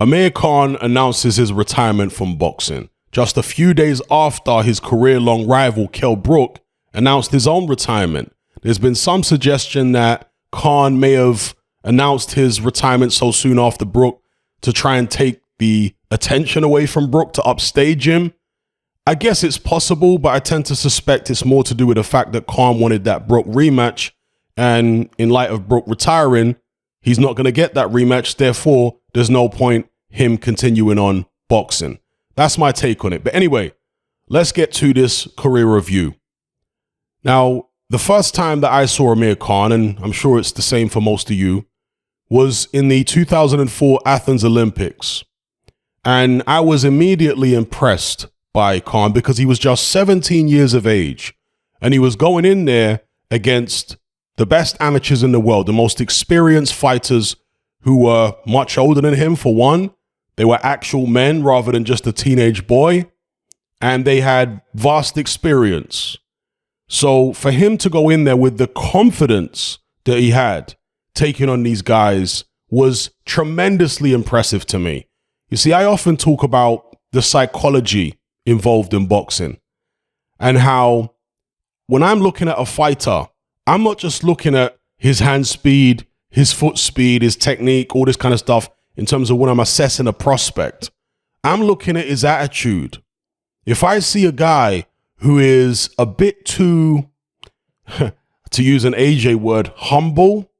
Amir Khan announces his retirement from boxing. Just a few days after his career-long rival Kell Brook announced his own retirement. There's been some suggestion that Khan may have announced his retirement so soon after Brook to try and take the attention away from Brook to upstage him. I guess it's possible, but I tend to suspect it's more to do with the fact that Khan wanted that Brook rematch, and in light of Brook retiring, he's not going to get that rematch. Therefore, there's no point him continuing on boxing. That's my take on it. But anyway, let's get to this career review. Now, the first time that I saw Amir Khan, and I'm sure it's the same for most of you, was in the 2004 Athens Olympics. And I was immediately impressed by Khan because he was just 17 years of age. And he was going in there against the best amateurs in the world, the most experienced fighters who were much older than him, for one. They were actual men rather than just a teenage boy. And they had vast experience. So for him to go in there with the confidence that he had taking on these guys was tremendously impressive to me. You see, I often talk about the psychology involved in boxing and how when I'm looking at a fighter, I'm not just looking at his hand speed, his foot speed, his technique, all this kind of stuff in terms of when I'm assessing a prospect. I'm looking at his attitude. If I see a guy who is a bit too, to use an AJ word, humble,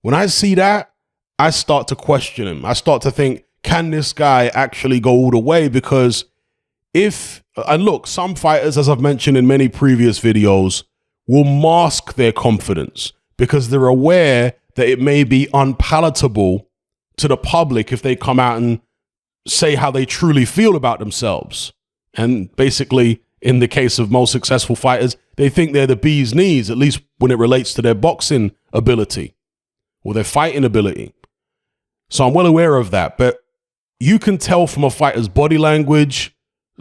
when I see that, I start to question him. I start to think, can this guy actually go all the way? Because and look, some fighters, as I've mentioned in many previous videos, will mask their confidence because they're aware that it may be unpalatable to the public if they come out and say how they truly feel about themselves. And basically, in the case of most successful fighters, they think they're the bee's knees, at least when it relates to their boxing ability or their fighting ability. So I'm well aware of that. But you can tell from a fighter's body language,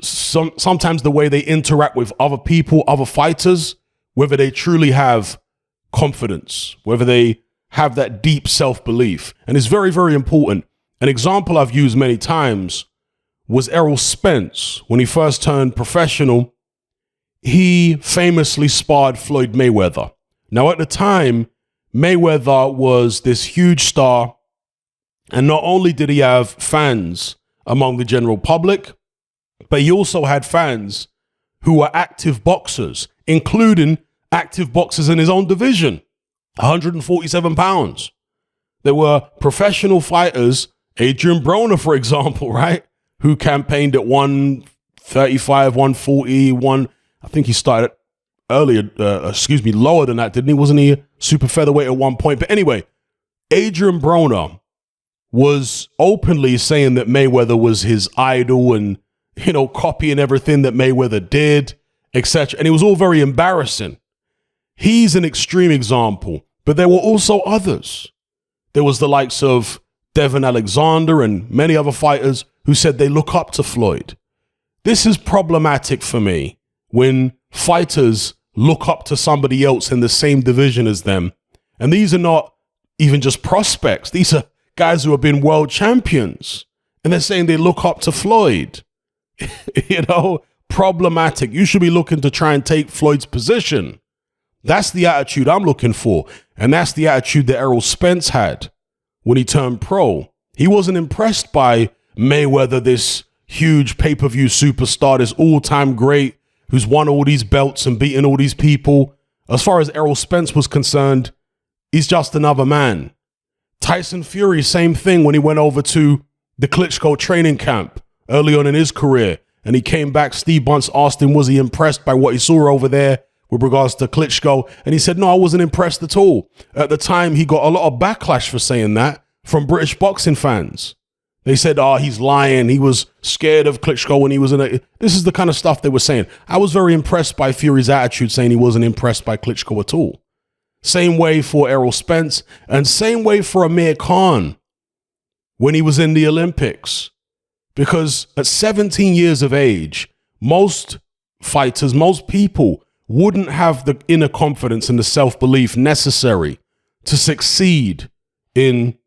sometimes the way they interact with other people, other fighters, whether they truly have confidence, whether they have that deep self-belief. And it's very, very important. An example I've used many times was Errol Spence. When he first turned professional, he famously sparred Floyd Mayweather. Now, at the time, Mayweather was this huge star, and not only did he have fans among the general public, but he also had fans who were active boxers, including active boxers in his own division, 147 pounds. There were professional fighters, Adrian Broner, for example, right? Who campaigned at 135, 140, I think he started earlier, lower than that, didn't he? Wasn't he super featherweight at one point? But anyway, Adrian Broner was openly saying that Mayweather was his idol and, copying everything that Mayweather did, etc. And it was all very embarrassing. He's an extreme example, but there were also others. There was the likes of Devin Alexander and many other fighters who said they look up to Floyd. This is problematic for me when fighters look up to somebody else in the same division as them. And these are not even just prospects. These are guys who have been world champions. And they're saying they look up to Floyd. Problematic. You should be looking to try and take Floyd's position. That's the attitude I'm looking for. And that's the attitude that Errol Spence had when he turned pro. He wasn't impressed by Mayweather, this huge pay-per-view superstar, this all-time great who's won all these belts and beaten all these people. As far as Errol Spence was concerned, he's just another man. Tyson Fury, same thing when he went over to the Klitschko training camp early on in his career. And he came back, Steve Bunce asked him, was he impressed by what he saw over there with regards to Klitschko? And he said, no, I wasn't impressed at all. At the time, he got a lot of backlash for saying that from British boxing fans. They said, he's lying. He was scared of Klitschko when he was in a... This is the kind of stuff they were saying. I was very impressed by Fury's attitude, saying he wasn't impressed by Klitschko at all. Same way for Errol Spence, and same way for Amir Khan when he was in the Olympics. Because at 17 years of age, most fighters, most people wouldn't have the inner confidence and the self-belief necessary to succeed in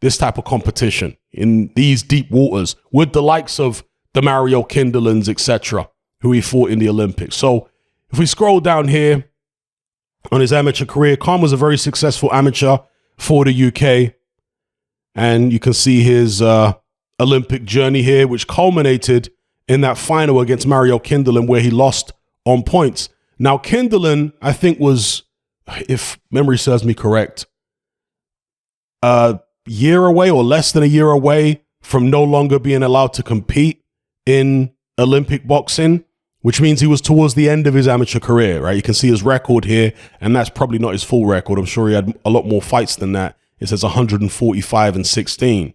this type of competition. in these deep waters with the likes of the Mario Kindelans, etc., who he fought in the Olympics. So if we scroll down here on his amateur career, Khan was a very successful amateur for the UK. And you can see his Olympic journey here, which culminated in that final against Mario Kindelan, where he lost on points. Now, Kindelan, I think, was, if memory serves me correct, a year away or less than a year away from no longer being allowed to compete in Olympic boxing, which means he was towards the end of his amateur career, right? You can see his record here, and that's probably not his full record. I'm sure he had a lot more fights than that. It says 145-16.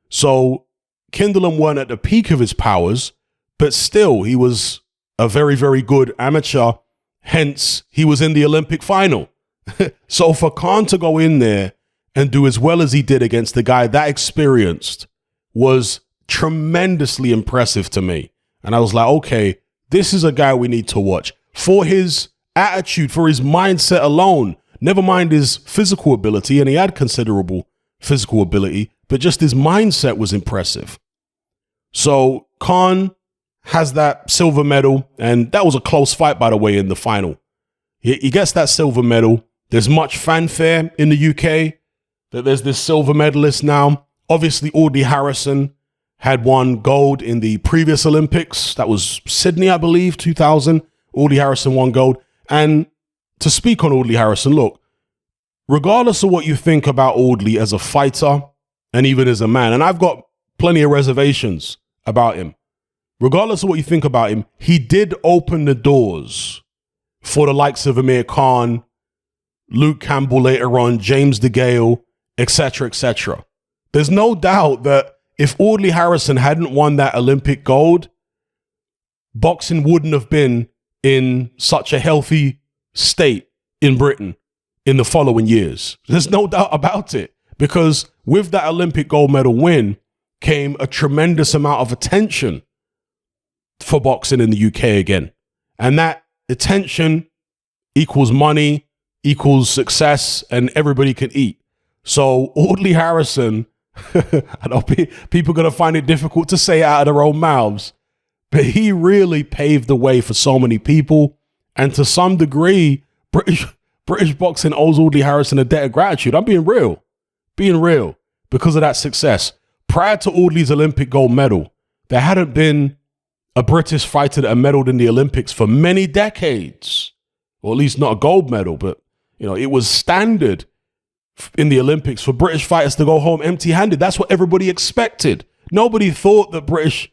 So Kindelan weren't at the peak of his powers, but still, he was a very, very good amateur. Hence, he was in the Olympic final. So for Khan to go in there and do as well as he did against the guy that experienced was tremendously impressive to me. And I was like, okay, this is a guy we need to watch for his attitude, for his mindset alone. Never mind his physical ability, and he had considerable physical ability, but just his mindset was impressive. So Khan has that silver medal, and that was a close fight, by the way, in the final. He gets that silver medal. There's much fanfare in the UK that there's this silver medalist now. Obviously, Audley Harrison had won gold in the previous Olympics. That was Sydney, I believe, 2000. Audley Harrison won gold. And to speak on Audley Harrison, look, regardless of what you think about Audley as a fighter and even as a man, and I've got plenty of reservations about him, regardless of what you think about him, he did open the doors for the likes of Amir Khan, Luke Campbell later on, James DeGale, etc., etc. There's no doubt that if Audley Harrison hadn't won that Olympic gold, boxing wouldn't have been in such a healthy state in Britain in the following years. There's no doubt about it, because with that Olympic gold medal win came a tremendous amount of attention for boxing in the UK again. And that attention equals money, equals success, and everybody can eat. So Audley Harrison, I know people are going to find it difficult to say out of their own mouths, but he really paved the way for so many people. And to some degree, British boxing owes Audley Harrison a debt of gratitude. I'm being real, because of that success. Prior to Audley's Olympic gold medal, there hadn't been a British fighter that had medaled in the Olympics for many decades, or at least not a gold medal, but it was standard in the Olympics for British fighters to go home empty-handed. That's what everybody expected. Nobody thought that British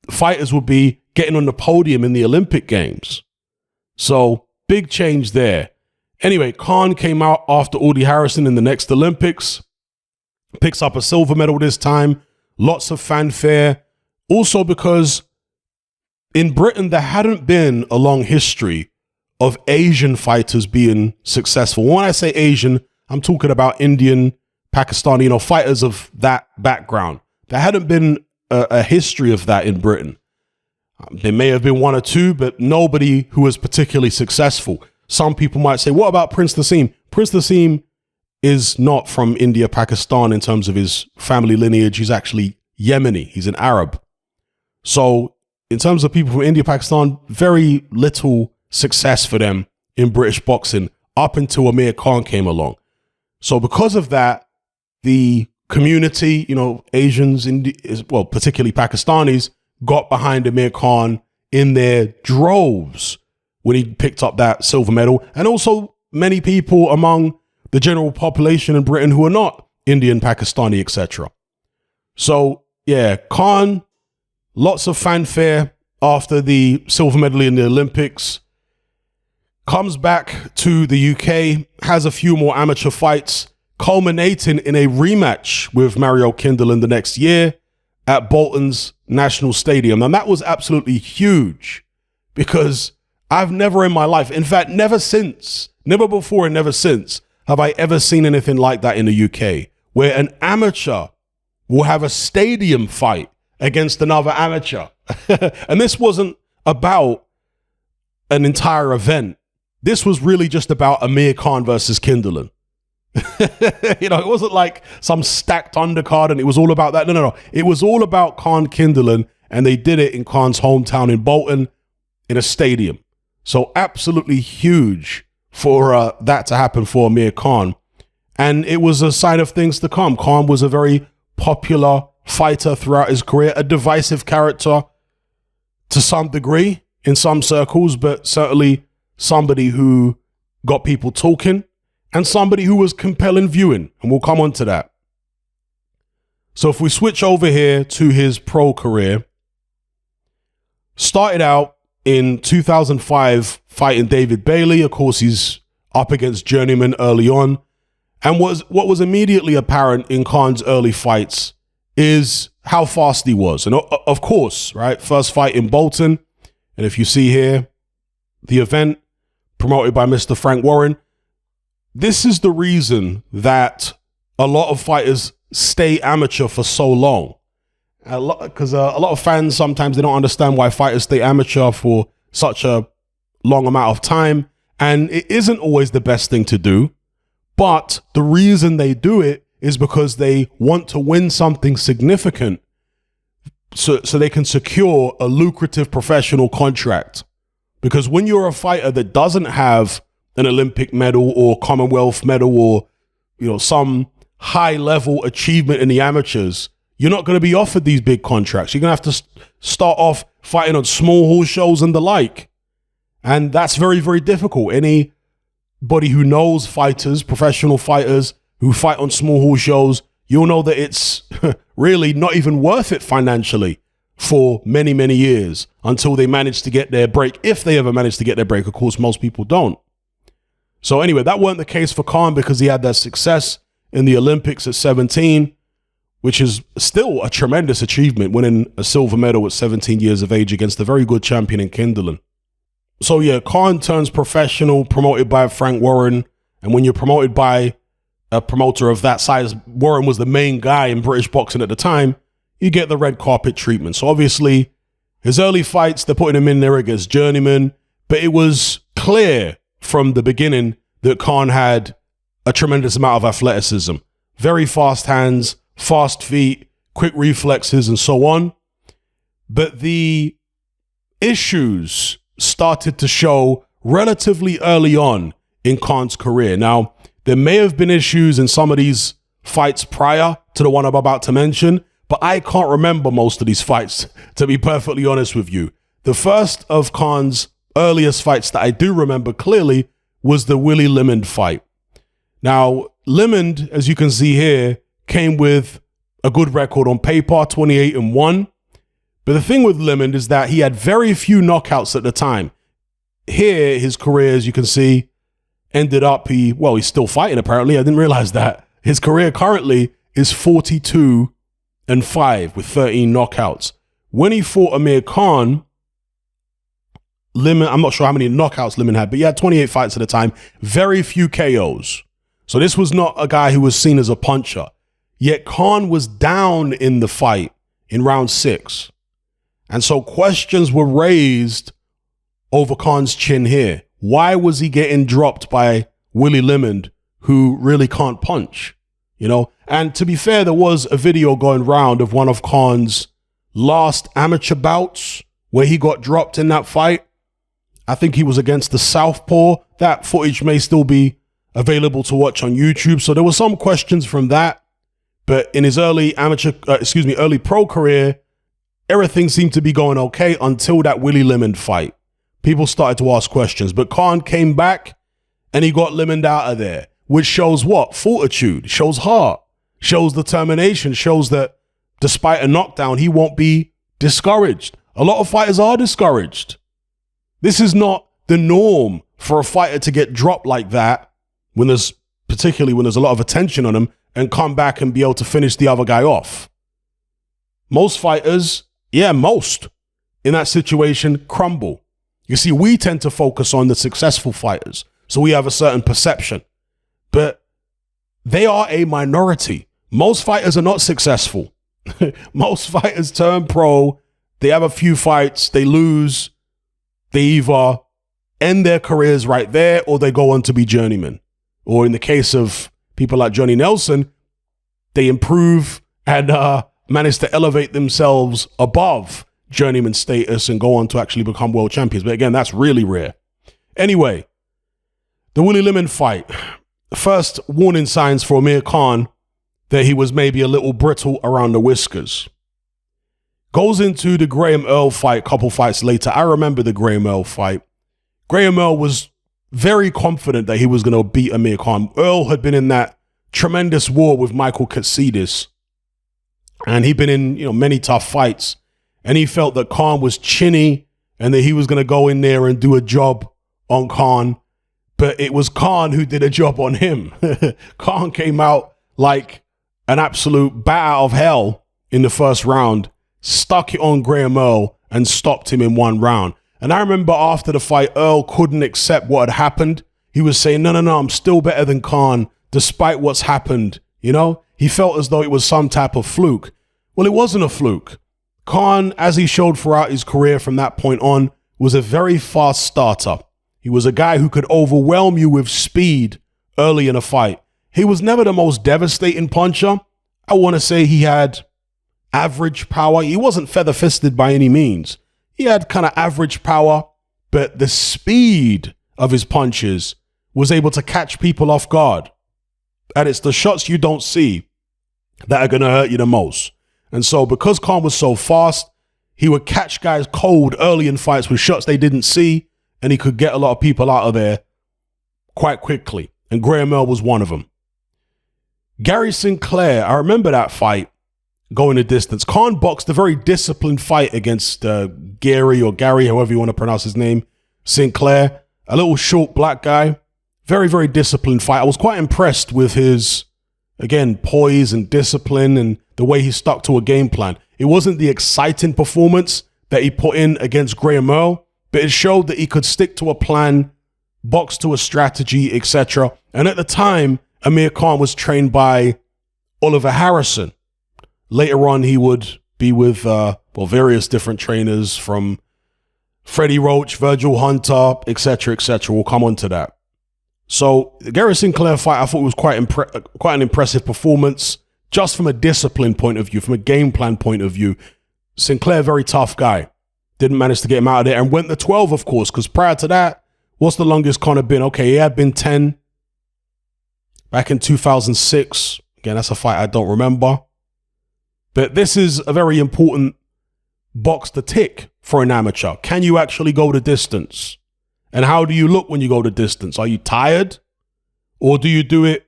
fighters would be getting on the podium in the Olympic Games. So big change there. Anyway, Khan came out after Audley Harrison in the next Olympics, picks up a silver medal this time, lots of fanfare. Also because in Britain, there hadn't been a long history of Asian fighters being successful. When I say Asian, I'm talking about Indian, Pakistani, fighters of that background. There hadn't been a history of that in Britain. There may have been one or two, but nobody who was particularly successful. Some people might say, what about Prince Naseem? Prince Naseem is not from India, Pakistan in terms of his family lineage. He's actually Yemeni. He's an Arab. So in terms of people from India, Pakistan, very little success for them in British boxing up until Amir Khan came along. So because of that, the community, Asians, particularly Pakistanis, got behind Amir Khan in their droves when he picked up that silver medal. And also many people among the general population in Britain who are not Indian, Pakistani, etc. So yeah, Khan, lots of fanfare after the silver medal in the Olympics. Comes back to the UK, has a few more amateur fights, culminating in a rematch with Mario Kindelan the next year at Bolton's National Stadium. And that was absolutely huge, because I've never in my life, in fact, never before and never since, have I ever seen anything like that in the UK, where an amateur will have a stadium fight against another amateur. And this wasn't about an entire event. This was really just about Amir Khan versus Kindelan. It wasn't like some stacked undercard and it was all about that. No. It was all about Khan Kindling, and they did it in Khan's hometown in Bolton in a stadium. So absolutely huge for that to happen for Amir Khan. And it was a sign of things to come. Khan was a very popular fighter throughout his career, a divisive character to some degree in some circles, but certainly somebody who got people talking and somebody who was compelling viewing. And we'll come on to that. So if we switch over here to his pro career, started out in 2005 fighting David Bailey. Of course, he's up against journeyman early on. And what was immediately apparent in Khan's early fights is how fast he was. And of course, right, first fight in Bolton. And if you see here, the event promoted by Mr. Frank Warren, this is the reason that a lot of fighters stay amateur for so long. Because a lot of fans, sometimes they don't understand why fighters stay amateur for such a long amount of time. And it isn't always the best thing to do. But the reason they do it is because they want to win something significant so they can secure a lucrative professional contract. Because when you're a fighter that doesn't have an Olympic medal or Commonwealth medal or, some high level achievement in the amateurs, you're not going to be offered these big contracts. You're going to have to start off fighting on small hall shows and the like. And that's very, very difficult. Anybody who knows fighters, professional fighters who fight on small hall shows, you'll know that it's really not even worth it financially for many, many years until they manage to get their break. If they ever manage to get their break, of course, most people don't. So anyway, that weren't the case for Khan because he had that success in the Olympics at 17, which is still a tremendous achievement, winning a silver medal at 17 years of age against a very good champion in Kindling. So yeah, Khan turns professional, promoted by Frank Warren. And when you're promoted by a promoter of that size, Warren was the main guy in British boxing at the time, you get the red carpet treatment. So obviously, his early fights, they're putting him in there against journeyman, but it was clear from the beginning that Khan had a tremendous amount of athleticism. Very fast hands, fast feet, quick reflexes, and so on. But the issues started to show relatively early on in Khan's career. Now, there may have been issues in some of these fights prior to the one I'm about to mention, but I can't remember most of these fights, to be perfectly honest with you. The first of Khan's earliest fights that I do remember clearly was the Willie Lamont fight. Now, Lamont, as you can see here, came with a good record on paper, 28-1. But the thing with Lamont is that he had very few knockouts at the time. Here, his career, as you can see, ended up, he's still fighting apparently. I didn't realize that. His career currently is 42-5 with 13 knockouts. When he fought Amir Khan, Lamont, I'm not sure how many knockouts Lamont had, but he had 28 fights at the time, very few KOs. So this was not a guy who was seen as a puncher. Yet Khan was down in the fight in round 6. And so questions were raised over Khan's chin here. Why was he getting dropped by Willie Lamont, who really can't punch? And to be fair, there was a video going round of one of Khan's last amateur bouts where he got dropped in that fight. I think he was against the Southpaw. That footage may still be available to watch on YouTube. So there were some questions from that. But in his early pro career, everything seemed to be going okay until that Willie Lamont fight. People started to ask questions, but Khan came back and he got Lamont out of there, which shows what? Fortitude, shows heart, shows determination, shows that despite a knockdown, he won't be discouraged. A lot of fighters are discouraged. This is not the norm for a fighter to get dropped like that particularly when there's a lot of attention on him, and come back and be able to finish the other guy off. Most fighters, most in that situation crumble. You see, we tend to focus on the successful fighters, so we have a certain perception, but they are a minority. Most fighters are not successful. Most fighters turn pro, they have a few fights, they lose, they either end their careers right there or they go on to be journeymen. Or in the case of people like Johnny Nelson, they improve and manage to elevate themselves above journeyman status and go on to actually become world champions. But again, that's really rare. Anyway, the Willie Lemon fight. First warning signs for Amir Khan that he was maybe a little brittle around the whiskers. Goes into the Graham Earl fight a couple fights later. I remember the Graham Earl fight. Graham Earl was very confident that he was going to beat Amir Khan. Earl had been in that tremendous war with Michael Katsidis, and he'd been in many tough fights, and he felt that Khan was chinny and that he was going to go in there and do a job on Khan, but it was Khan who did a job on him. Khan came out like an absolute bat out of hell in the first round, stuck it on Graham Earl and stopped him in one round. And I remember after the fight, Earl couldn't accept what had happened. He was saying, no, I'm still better than Khan, despite what's happened. He felt as though it was some type of fluke. Well, it wasn't a fluke. Khan, as he showed throughout his career from that point on, was a very fast starter. He was a guy who could overwhelm you with speed early in a fight. He was never the most devastating puncher. I want to say he had average power. He wasn't feather-fisted by any means. He had kind of average power, but the speed of his punches was able to catch people off guard. And it's the shots you don't see that are going to hurt you the most. And so because Khan was so fast, he would catch guys cold early in fights with shots they didn't see, and he could get a lot of people out of there quite quickly. And Graham Earl was one of them. Gary Sinclair, I remember that fight going the distance. Khan boxed a very disciplined fight against Gary, however you want to pronounce his name, Sinclair, a little short black guy. Very, very disciplined fight. I was quite impressed with his, again, poise and discipline and the way he stuck to a game plan. It wasn't the exciting performance that he put in against Graham Earl, but it showed that he could stick to a plan, box to a strategy, etc. And at the time, Amir Khan was trained by Oliver Harrison. Later on, he would be with various different trainers from Freddie Roach, Virgil Hunter, etc., etc. We'll come on to that. So the Gary Sinclair fight, I thought was quite an impressive performance, just from a discipline point of view, from a game plan point of view. Sinclair, very tough guy. Didn't manage to get him out of there and went to 12, of course, because prior to that, what's the longest Conor been? Okay, he had been 10 back in 2006. Again, that's a fight I don't remember. But this is a very important box to tick for an amateur. Can you actually go the distance? And how do you look when you go the distance? Are you tired? Or do you do it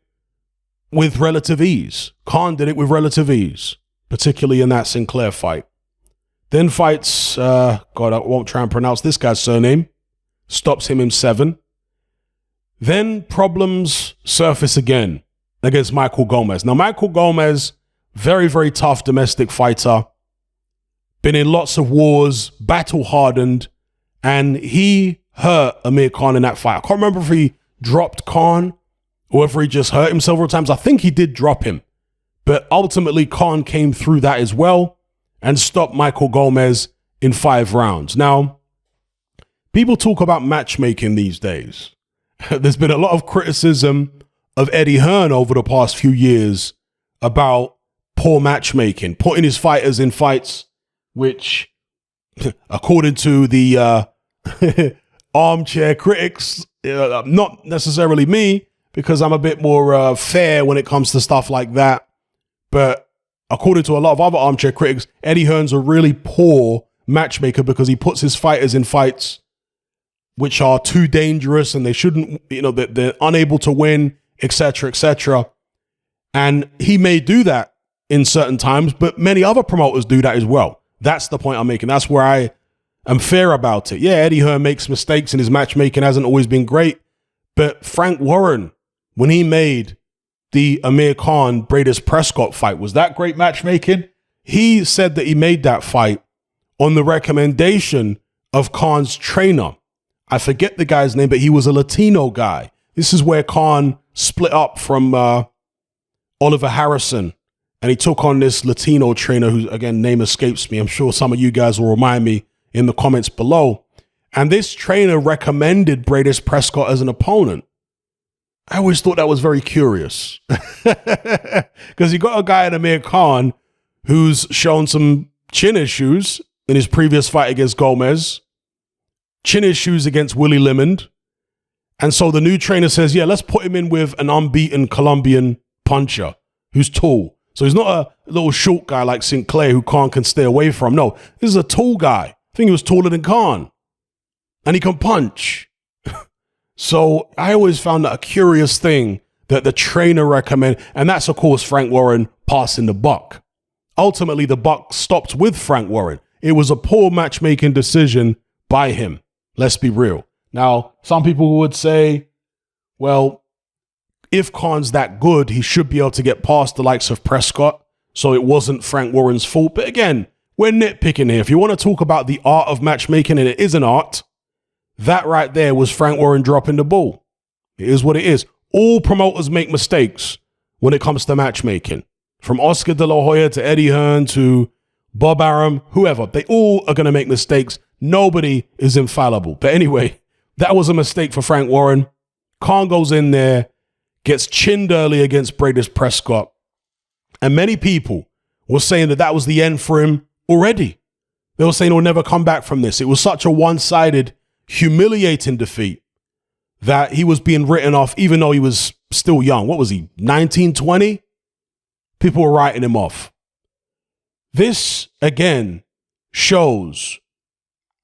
with relative ease? Khan did it with relative ease, particularly in that Sinclair fight. Then fights, I won't try and pronounce this guy's surname, stops him in 7. Then problems surface again against Michael Gomez. Now, Michael Gomez, very, very tough domestic fighter, been in lots of wars, battle-hardened, and he hurt Amir Khan in that fight. I can't remember if he dropped Khan or if he just hurt him several times. I think he did drop him, but ultimately Khan came through that as well and stopped Michael Gomez in 5 rounds. Now, people talk about matchmaking these days. There's been a lot of criticism of Eddie Hearn over the past few years about poor matchmaking, putting his fighters in fights which, according to the armchair critics, not necessarily me, because I'm a bit more fair when it comes to stuff like that, but according to a lot of other armchair critics, Eddie Hearn's a really poor matchmaker because he puts his fighters in fights which are too dangerous and they shouldn't, they're unable to win, etc., etc. And he may do that in certain times, but many other promoters do that as well. That's the point I'm making. That's where I am fair about it. Yeah, Eddie Hearn makes mistakes and his matchmaking hasn't always been great, but Frank Warren, when he made the Amir Khan Bradis Prescott fight, was that great matchmaking? He said that he made that fight on the recommendation of Khan's trainer. I forget the guy's name, but he was a Latino guy. This is where Khan split up from Oliver Harrison, and he took on this Latino trainer whose, again, name escapes me. I'm sure some of you guys will remind me in the comments below. And this trainer recommended Bradis Prescott as an opponent. I always thought that was very curious. Because you got a guy in Amir Khan who's shown some chin issues in his previous fight against Gomez, chin issues against Willie Lamont. And so the new trainer says, yeah, let's put him in with an unbeaten Colombian puncher who's tall. So he's not a little short guy like Sinclair who Khan can stay away from. No, this is a tall guy. I think he was taller than Khan. And he can punch. So I always found that a curious thing that the trainer recommended. And that's, of course, Frank Warren passing the buck. Ultimately, the buck stopped with Frank Warren. It was a poor matchmaking decision by him. Let's be real. Now, some people would say, well, if Khan's that good, he should be able to get past the likes of Prescott. So it wasn't Frank Warren's fault. But again, we're nitpicking here. If you want to talk about the art of matchmaking, and it is an art, that right there was Frank Warren dropping the ball. It is what it is. All promoters make mistakes when it comes to matchmaking. From Oscar De La Hoya to Eddie Hearn to Bob Arum, whoever. They all are going to make mistakes. Nobody is infallible. But anyway, that was a mistake for Frank Warren. Khan goes in there, gets chinned early against Bradis Prescott. And many people were saying that that was the end for him already. They were saying he'll never come back from this. It was such a one-sided, humiliating defeat that he was being written off even though he was still young. What was he, 19, 20? People were writing him off. This, again, shows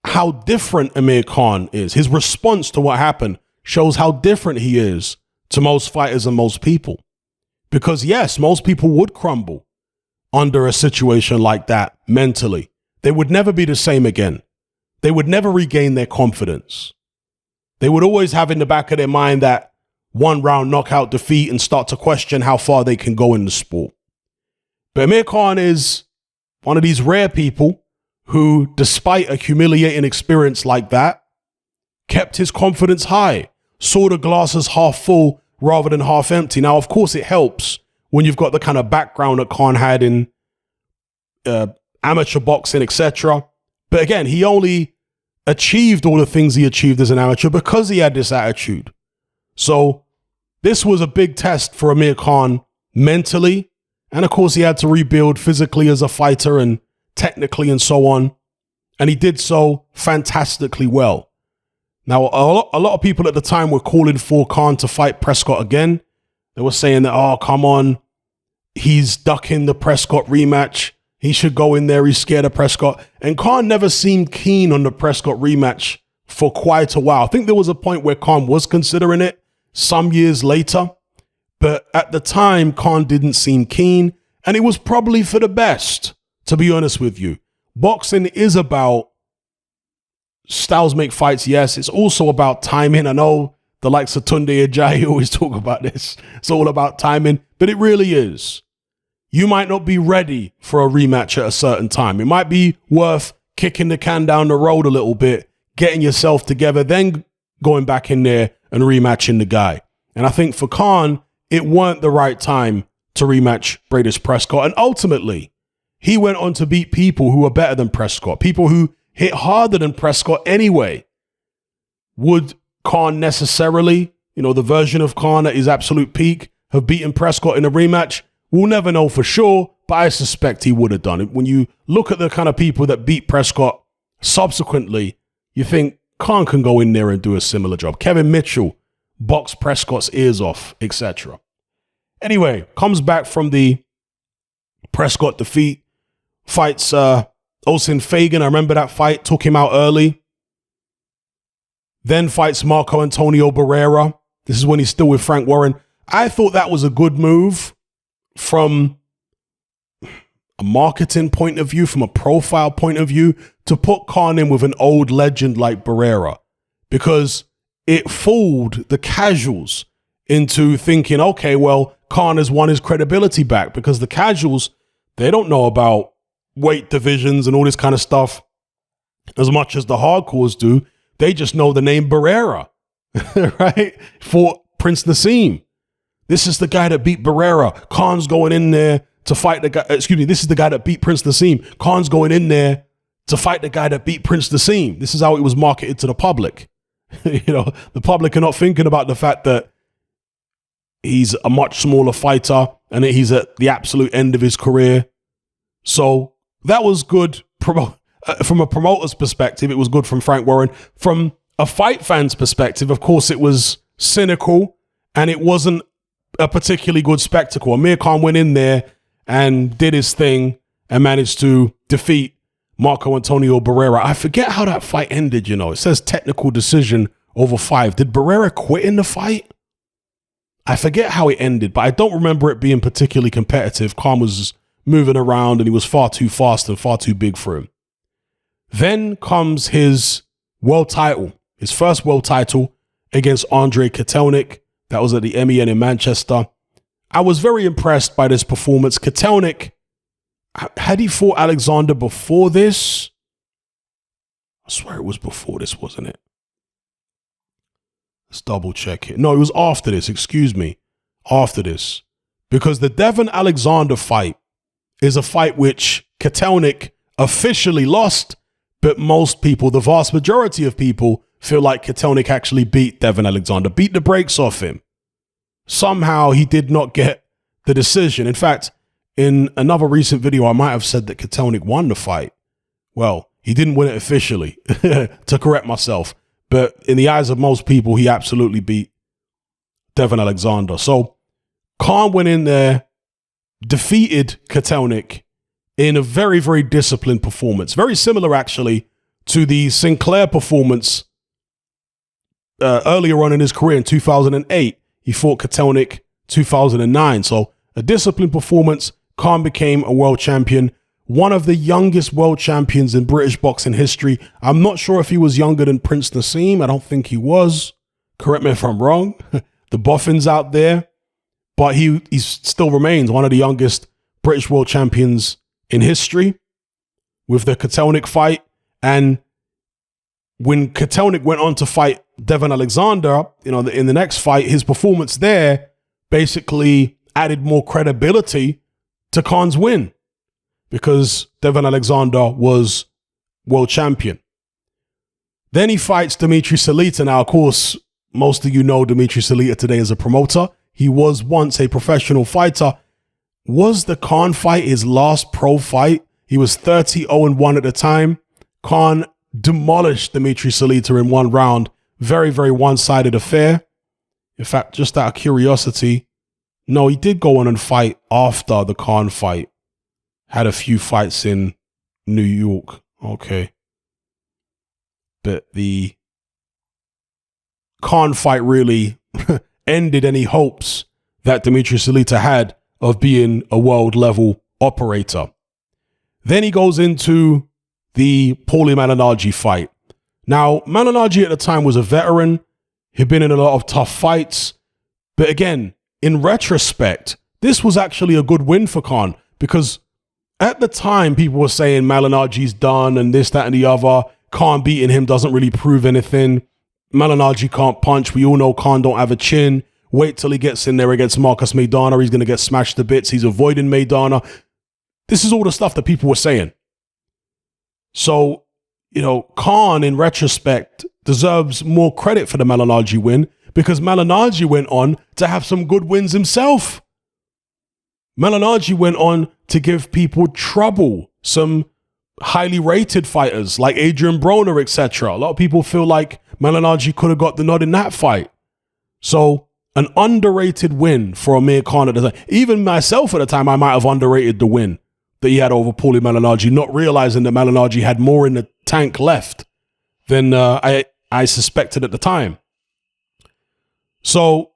how different Amir Khan is. His response to what happened shows how different he is to most fighters and most people. Because yes, most people would crumble under a situation like that mentally. They would never be the same again. They would never regain their confidence. They would always have in the back of their mind that one round knockout defeat and start to question how far they can go in the sport. But Amir Khan is one of these rare people who, despite a humiliating experience like that, kept his confidence high, saw the glass as half full rather than half empty. Now, of course, it helps when you've got the kind of background that Khan had in amateur boxing, etc. But again, he only achieved all the things he achieved as an amateur because he had this attitude. So this was a big test for Amir Khan mentally. And of course, he had to rebuild physically as a fighter and technically and so on. And he did so fantastically well. Now, a lot of people at the time were calling for Khan to fight Prescott again. They were saying that, oh, come on, he's ducking the Prescott rematch. He should go in there. He's scared of Prescott. And Khan never seemed keen on the Prescott rematch for quite a while. I think there was a point where Khan was considering it some years later. But at the time, Khan didn't seem keen. And it was probably for the best, to be honest with you. Boxing is about styles make fights, yes. It's also about timing. I know the likes of Tunde Ajayi always talk about this. It's all about timing. But it really is. You might not be ready for a rematch at a certain time. It might be worth kicking the can down the road a little bit, getting yourself together, then going back in there and rematching the guy. And I think for Khan, it weren't the right time to rematch Bradis Prescott. And ultimately, he went on to beat people who were better than Prescott, people who hit harder than Prescott anyway. Would Khan necessarily, the version of Khan at his absolute peak, have beaten Prescott in a rematch? We'll never know for sure, but I suspect he would have done it. When you look at the kind of people that beat Prescott subsequently, you think Khan can go in there and do a similar job. Kevin Mitchell boxed Prescott's ears off, etc. Anyway, comes back from the Prescott defeat, fights Osin Fagan. I remember that fight, took him out early. Then fights Marco Antonio Barrera. This is when he's still with Frank Warren. I thought that was a good move from a marketing point of view, from a profile point of view, to put Khan in with an old legend like Barrera, because it fooled the casuals into thinking, okay, well, Khan has won his credibility back, because the casuals, they don't know about weight divisions and all this kind of stuff as much as the hardcores do. They just know the name Barrera, right? Fought Prince Nassim. This is the guy that beat Barrera. Khan's going in there to fight the guy. This is the guy that beat Prince Nassim. Khan's going in there to fight the guy that beat Prince Nassim. This is how it was marketed to the public. The public are not thinking about the fact that he's a much smaller fighter, and he's at the absolute end of his career. So that was good from a promoter's perspective. It was good from Frank Warren. From a fight fan's perspective, of course, it was cynical, and it wasn't a particularly good spectacle. Amir Khan went in there and did his thing and managed to defeat Marco Antonio Barrera. I forget how that fight ended, It says technical decision over 5. Did Barrera quit in the fight? I forget how it ended, but I don't remember it being particularly competitive. Khan was moving around and he was far too fast and far too big for him. Then comes his world title, his first world title against Andre Kotelnik. That was at the MEN in Manchester. I was very impressed by this performance. Kotelnik, had he fought Alexander before this? I swear it was before this, wasn't it? Let's double check it. No, it was after this, excuse me. After this. Because the Devon Alexander fight is a fight which Kotelnik officially lost, but most people, the vast majority of people, feel like Kotelnik actually beat Devon Alexander, beat the brakes off him. Somehow he did not get the decision. In fact, in another recent video, I might have said that Kotelnik won the fight. Well, he didn't win it officially, to correct myself. But in the eyes of most people, he absolutely beat Devon Alexander. So Khan went in there, defeated Kotelnik in a very, very disciplined performance. Very similar, actually, to the Sinclair performance earlier on in his career in 2008. He fought Kotelnik 2009. So a disciplined performance. Khan became a world champion. One of the youngest world champions in British boxing history. I'm not sure if he was younger than Prince Nassim. I don't think he was. Correct me if I'm wrong. The boffins out there. But he still remains one of the youngest British world champions in history with the Kotelnik fight. And when Kotelnik went on to fight Devon Alexander, in the next fight, his performance there basically added more credibility to Khan's win because Devon Alexander was world champion. Then he fights Dimitri Salita. Now, of course, most of you know Dimitri Salita today as a promoter. He was once a professional fighter. Was the Khan fight his last pro fight? He was 30-0-1 at the time. Khan demolished Dimitri Salita in one round. Very, very one-sided affair. In fact, just out of curiosity, no, he did go on and fight after the Khan fight. Had a few fights in New York. Okay. But the Khan fight really ended any hopes that Dimitri Salita had of being a world-level operator. Then he goes into the Paulie Manning fight. Now, Manning at the time was a veteran. He'd been in a lot of tough fights. But again, in retrospect, this was actually a good win for Khan because at the time, people were saying Manning done and this, that, and the other. Khan beating him doesn't really prove anything. Manning can't punch. We all know Khan don't have a chin. Wait till he gets in there against Marcus Maidana. He's going to get smashed to bits. He's avoiding Maidana. This is all the stuff that people were saying. So, Khan, in retrospect, deserves more credit for the Manning win because Manning went on to have some good wins himself. Manning went on to give people trouble. Some highly rated fighters like Adrian Broner, etc. A lot of people feel like Manning could have got the nod in that fight. So an underrated win for Amir Khan at the time. Even myself at the time, I might have underrated the win that he had over Paulie Manning, not realizing that Manning had more in the tank left than I suspected at the time. So,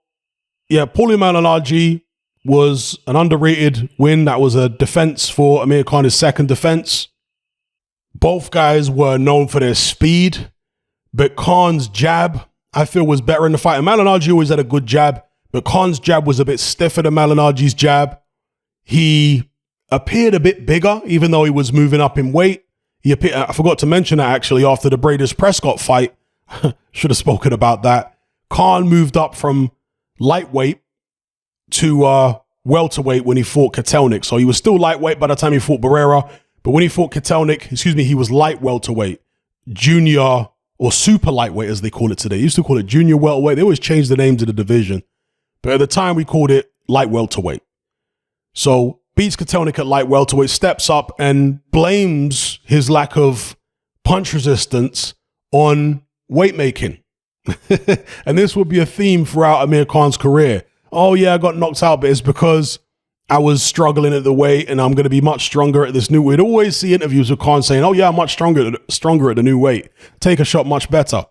yeah, Paulie Manning was an underrated win. That was a defense for Amir Khan, his second defense. Both guys were known for their speed, but Khan's jab, I feel, was better in the fight. And Manning always had a good jab, but Khan's jab was a bit stiffer than Manning jab. He appeared a bit bigger, even though he was moving up in weight. I forgot to mention that actually after the Bradis-Prescott fight. Should have spoken about that. Khan moved up from lightweight to welterweight when he fought Kotelnik. So he was still lightweight by the time he fought Barrera. But when he fought Kotelnik, he was light welterweight, junior or super lightweight as they call it today. They used to call it junior welterweight. They always changed the names of the division. but at the time we called it light welterweight. So beats Kotelnik at light welterweight, steps up and blames his lack of punch resistance on weight making. And this would be a theme throughout Amir Khan's career. Oh yeah, I got knocked out, but it's because I was struggling at the weight and I'm going to be much stronger at this new weight. We'd always see interviews with Khan saying, oh yeah, I'm much stronger at the new weight. Take a shot much better.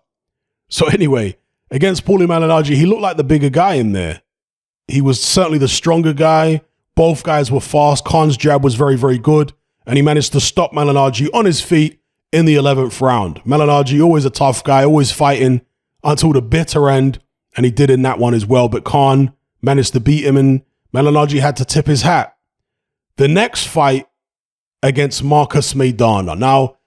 So anyway, against Paulie Manning, he looked like the bigger guy in there. He was certainly the stronger guy. Both guys were fast. Khan's jab was very, very good. And he managed to stop Manning on his feet in the 11th round. Manning, always a tough guy, always fighting until the bitter end. And he did in that one as well. But Khan managed to beat him and Manning had to tip his hat. The next fight against Marcus Maidana. Now,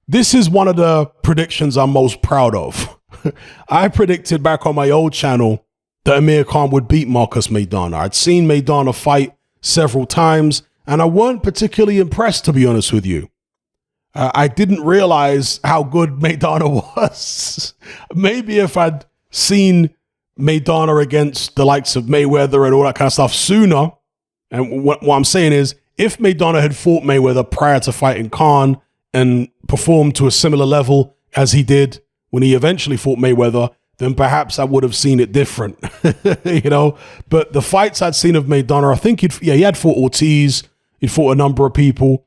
this is one of the predictions I'm most proud of. I predicted back on my old channel that Amir Khan would beat Marcus Maidana. I'd seen Maidana fight several times, and I weren't particularly impressed, to be honest with you. I didn't realize how good Maidana was. Maybe if I'd seen Maidana against the likes of Mayweather and all that kind of stuff sooner, and what I'm saying is, if Maidana had fought Mayweather prior to fighting Khan and performed to a similar level as he did when he eventually fought Mayweather, then perhaps I would have seen it different, you know. But the fights I'd seen of Maidana, I think he had fought Ortiz, he'd fought a number of people,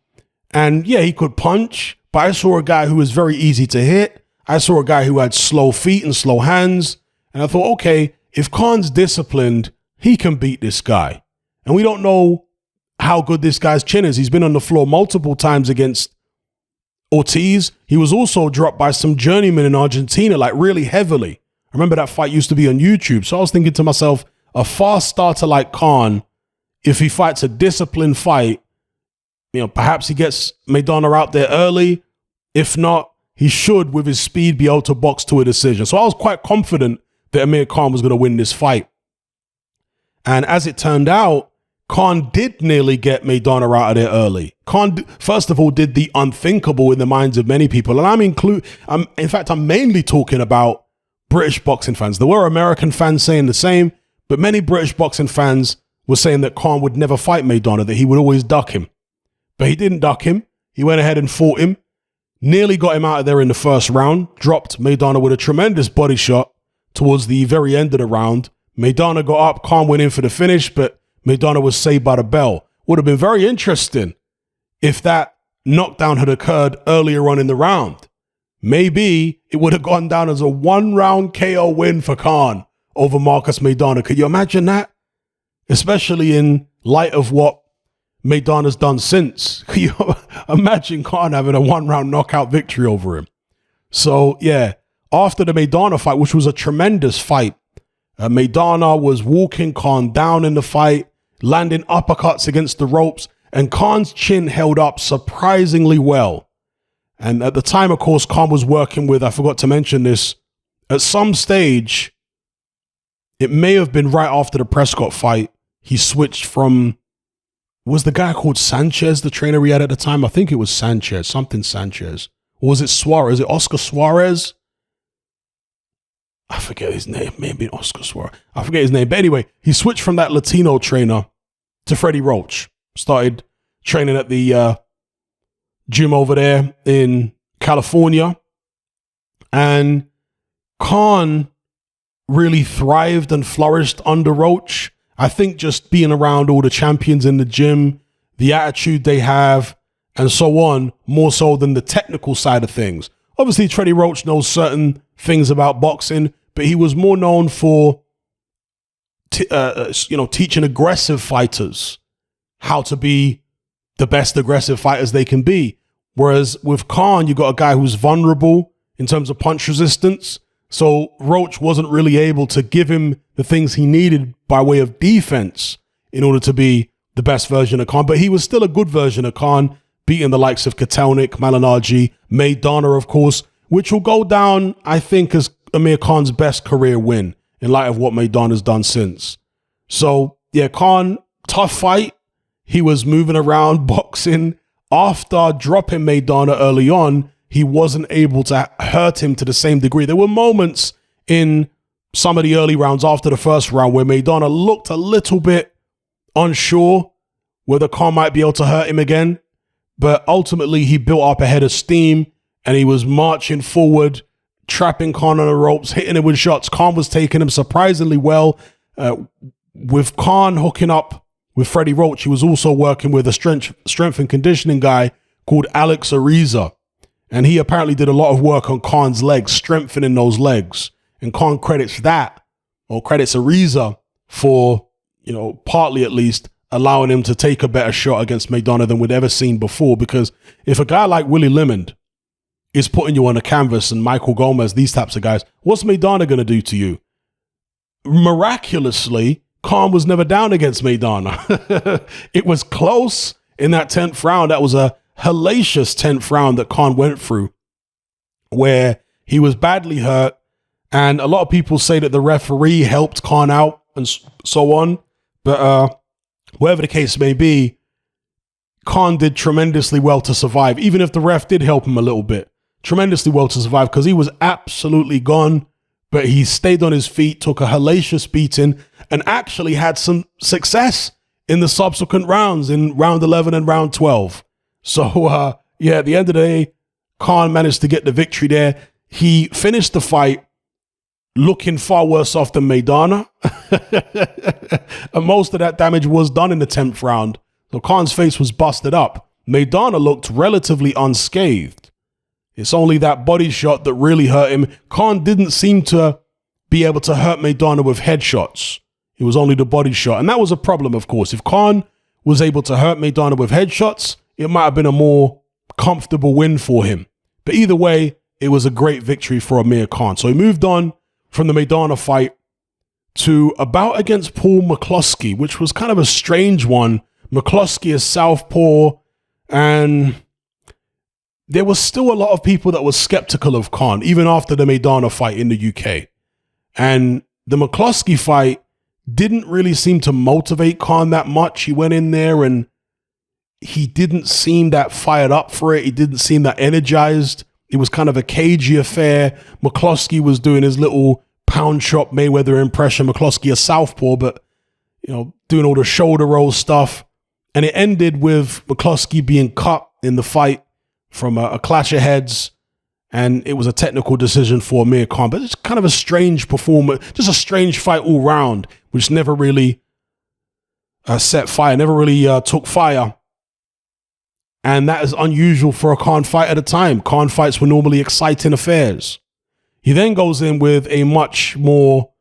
and yeah, he could punch, but I saw a guy who was very easy to hit. I saw a guy who had slow feet and slow hands, and I thought, okay, if Khan's disciplined, he can beat this guy. And we don't know how good this guy's chin is. He's been on the floor multiple times against Ortiz. He was also dropped by some journeymen in Argentina, like really heavily. I remember that fight used to be on YouTube. So I was thinking to myself, a fast starter like Khan, if he fights a disciplined fight, you know, perhaps he gets Maidana out there early. If not, he should, with his speed, be able to box to a decision. So I was quite confident that Amir Khan was going to win this fight. And as it turned out, Khan did nearly get Maidana out of there early. Khan, first of all, did the unthinkable in the minds of many people. And in fact, I'm mainly talking about British boxing fans. There were American fans saying the same, but many British boxing fans were saying that Khan would never fight Maidana, that he would always duck him. But he didn't duck him. He went ahead and fought him, nearly got him out of there in the first round, dropped Maidana with a tremendous body shot towards the very end of the round. Maidana got up, Khan went in for the finish, but Maidana was saved by the bell. Would have been very interesting if that knockdown had occurred earlier on in the round. Maybe it would have gone down as a 1-round KO win for Khan over Marcus Maidana. Could you imagine that? Especially in light of what Maidana's done since. Could you imagine Khan having a 1-round knockout victory over him? So, yeah, after the Maidana fight, which was a tremendous fight, Maidana was walking Khan down in the fight, landing uppercuts against the ropes, and Khan's chin held up surprisingly well. And at the time, of course, Khan was working with, I forgot to mention this, at some stage, it may have been right after the Prescott fight, he switched from, was the guy called Sanchez, the trainer he had at the time? I think it was Sanchez, something Sanchez. Or was it Suarez? Is it Oscar Suarez? I forget his name. Maybe Oscar Suarez. I forget his name. But anyway, he switched from that Latino trainer to Freddie Roach. Started training at the gym over there in California. And Khan really thrived and flourished under Roach. I think just being around all the champions in the gym, the attitude they have, and so on, more so than the technical side of things. Obviously, Freddie Roach knows certain things about boxing, but he was more known for, teaching aggressive fighters how to be the best aggressive fighters they can be. Whereas with Khan, you got a guy who's vulnerable in terms of punch resistance. So Roach wasn't really able to give him the things he needed by way of defense in order to be the best version of Khan. But he was still a good version of Khan, beating the likes of Kotelnik, Malignaggi, Maidana, of course, which will go down, I think, as Amir Khan's best career win in light of what Maidana's done since. So, yeah, Khan, tough fight. He was moving around, boxing. After dropping Maidana early on, he wasn't able to hurt him to the same degree. There were moments in some of the early rounds after the first round where Maidana looked a little bit unsure whether Khan might be able to hurt him again. But ultimately, he built up a head of steam and he was marching forward, trapping Khan on the ropes, hitting him with shots. Khan was taking him surprisingly well. With Khan hooking up with Freddie Roach, he was also working with a strength and conditioning guy called Alex Ariza. And he apparently did a lot of work on Khan's legs, strengthening those legs. And Khan credits Ariza for, partly at least, allowing him to take a better shot against Maidana than we'd ever seen before. Because if a guy like Willie Lamont is putting you on the canvas and Michael Gomez, these types of guys, what's Maidana going to do to you? Miraculously, Khan was never down against Maidana. It was close in that 10th round. That was a hellacious 10th round that Khan went through where he was badly hurt. And a lot of people say that the referee helped Khan out and so on. But whatever the case may be, Khan did tremendously well to survive, even if the ref did help him a little bit. Tremendously well to survive because he was absolutely gone. But he stayed on his feet, took a hellacious beating, and actually had some success in the subsequent rounds, in round 11 and round 12. So, at the end of the day, Khan managed to get the victory there. He finished the fight looking far worse off than Maidana. And most of that damage was done in the 10th round. So Khan's face was busted up. Maidana looked relatively unscathed. It's only that body shot that really hurt him. Khan didn't seem to be able to hurt Maidana with headshots. It was only the body shot. And that was a problem, of course. If Khan was able to hurt Maidana with headshots, it might have been a more comfortable win for him. But either way, it was a great victory for Amir Khan. So he moved on from the Maidana fight to a bout against Paul McCloskey, which was kind of a strange one. McCloskey is southpaw, and there was still a lot of people that were skeptical of Khan, even after the Maidana fight in the UK. And the McCloskey fight didn't really seem to motivate Khan that much. He went in there and he didn't seem that fired up for it. He didn't seem that energized. It was kind of a cagey affair. McCloskey was doing his little pound shop Mayweather impression. McCloskey a southpaw, but doing all the shoulder roll stuff. And it ended with McCloskey being cut in the fight from a clash of heads. And it was a technical decision for Amir Khan. But it's kind of a strange performance, just a strange fight all round, which never really set fire, never really took fire. And that is unusual for a Khan fight at a time. Khan fights were normally exciting affairs. He then goes in with a much more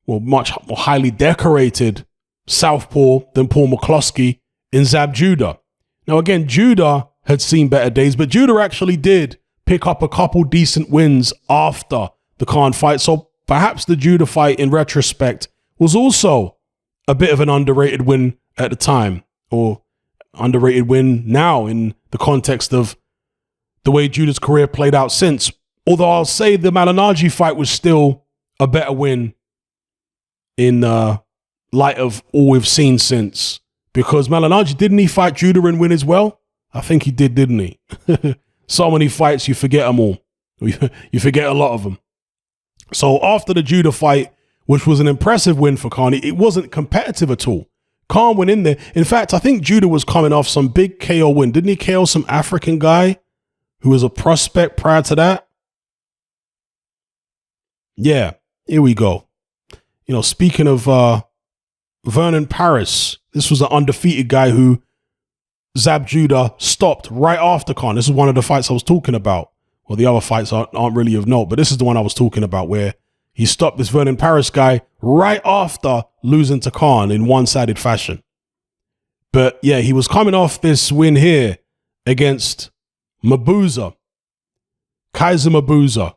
highly decorated southpaw than Paul McCloskey in Zab Judah. Now, again, Judah had seen better days, but Judah actually did pick up a couple decent wins after the Khan fight. So perhaps the Judah fight, in retrospect, was also a bit of an underrated win at the time, or underrated win now in the context of the way Judah's career played out since. Although I'll say the Malignaggi fight was still a better win in light of all we've seen since. Because Malignaggi, didn't he fight Judah and win as well? I think he did, didn't he? So many fights, you forget them all. You forget a lot of them. So after the Judah fight, which was an impressive win for Khan, it wasn't competitive at all. Khan went in there. In fact, I think Judah was coming off some big KO win. Didn't he KO some African guy who was a prospect prior to that? Yeah, here we go. Speaking of Vernon Paris, this was an undefeated guy who Zab Judah stopped right after Khan. This is one of the fights I was talking about. Well, the other fights aren't really of note, but this is the one I was talking about where he stopped this Vernon Paris guy right after losing to Khan in one-sided fashion. But yeah, he was coming off this win here against Mabuza, Kaiser Mabuza.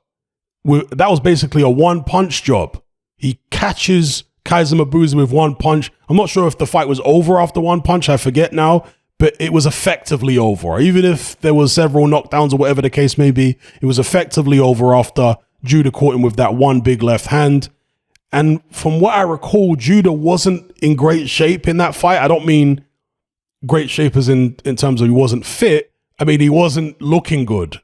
That was basically a one-punch job. He catches Kaiser Mabuza with one punch. I'm not sure if the fight was over after one punch. I forget now. But it was effectively over. Even if there was several knockdowns or whatever the case may be, it was effectively over after Judah caught him with that one big left hand. And from what I recall, Judah wasn't in great shape in that fight. I don't mean great shape as in terms of he wasn't fit. I mean, he wasn't looking good.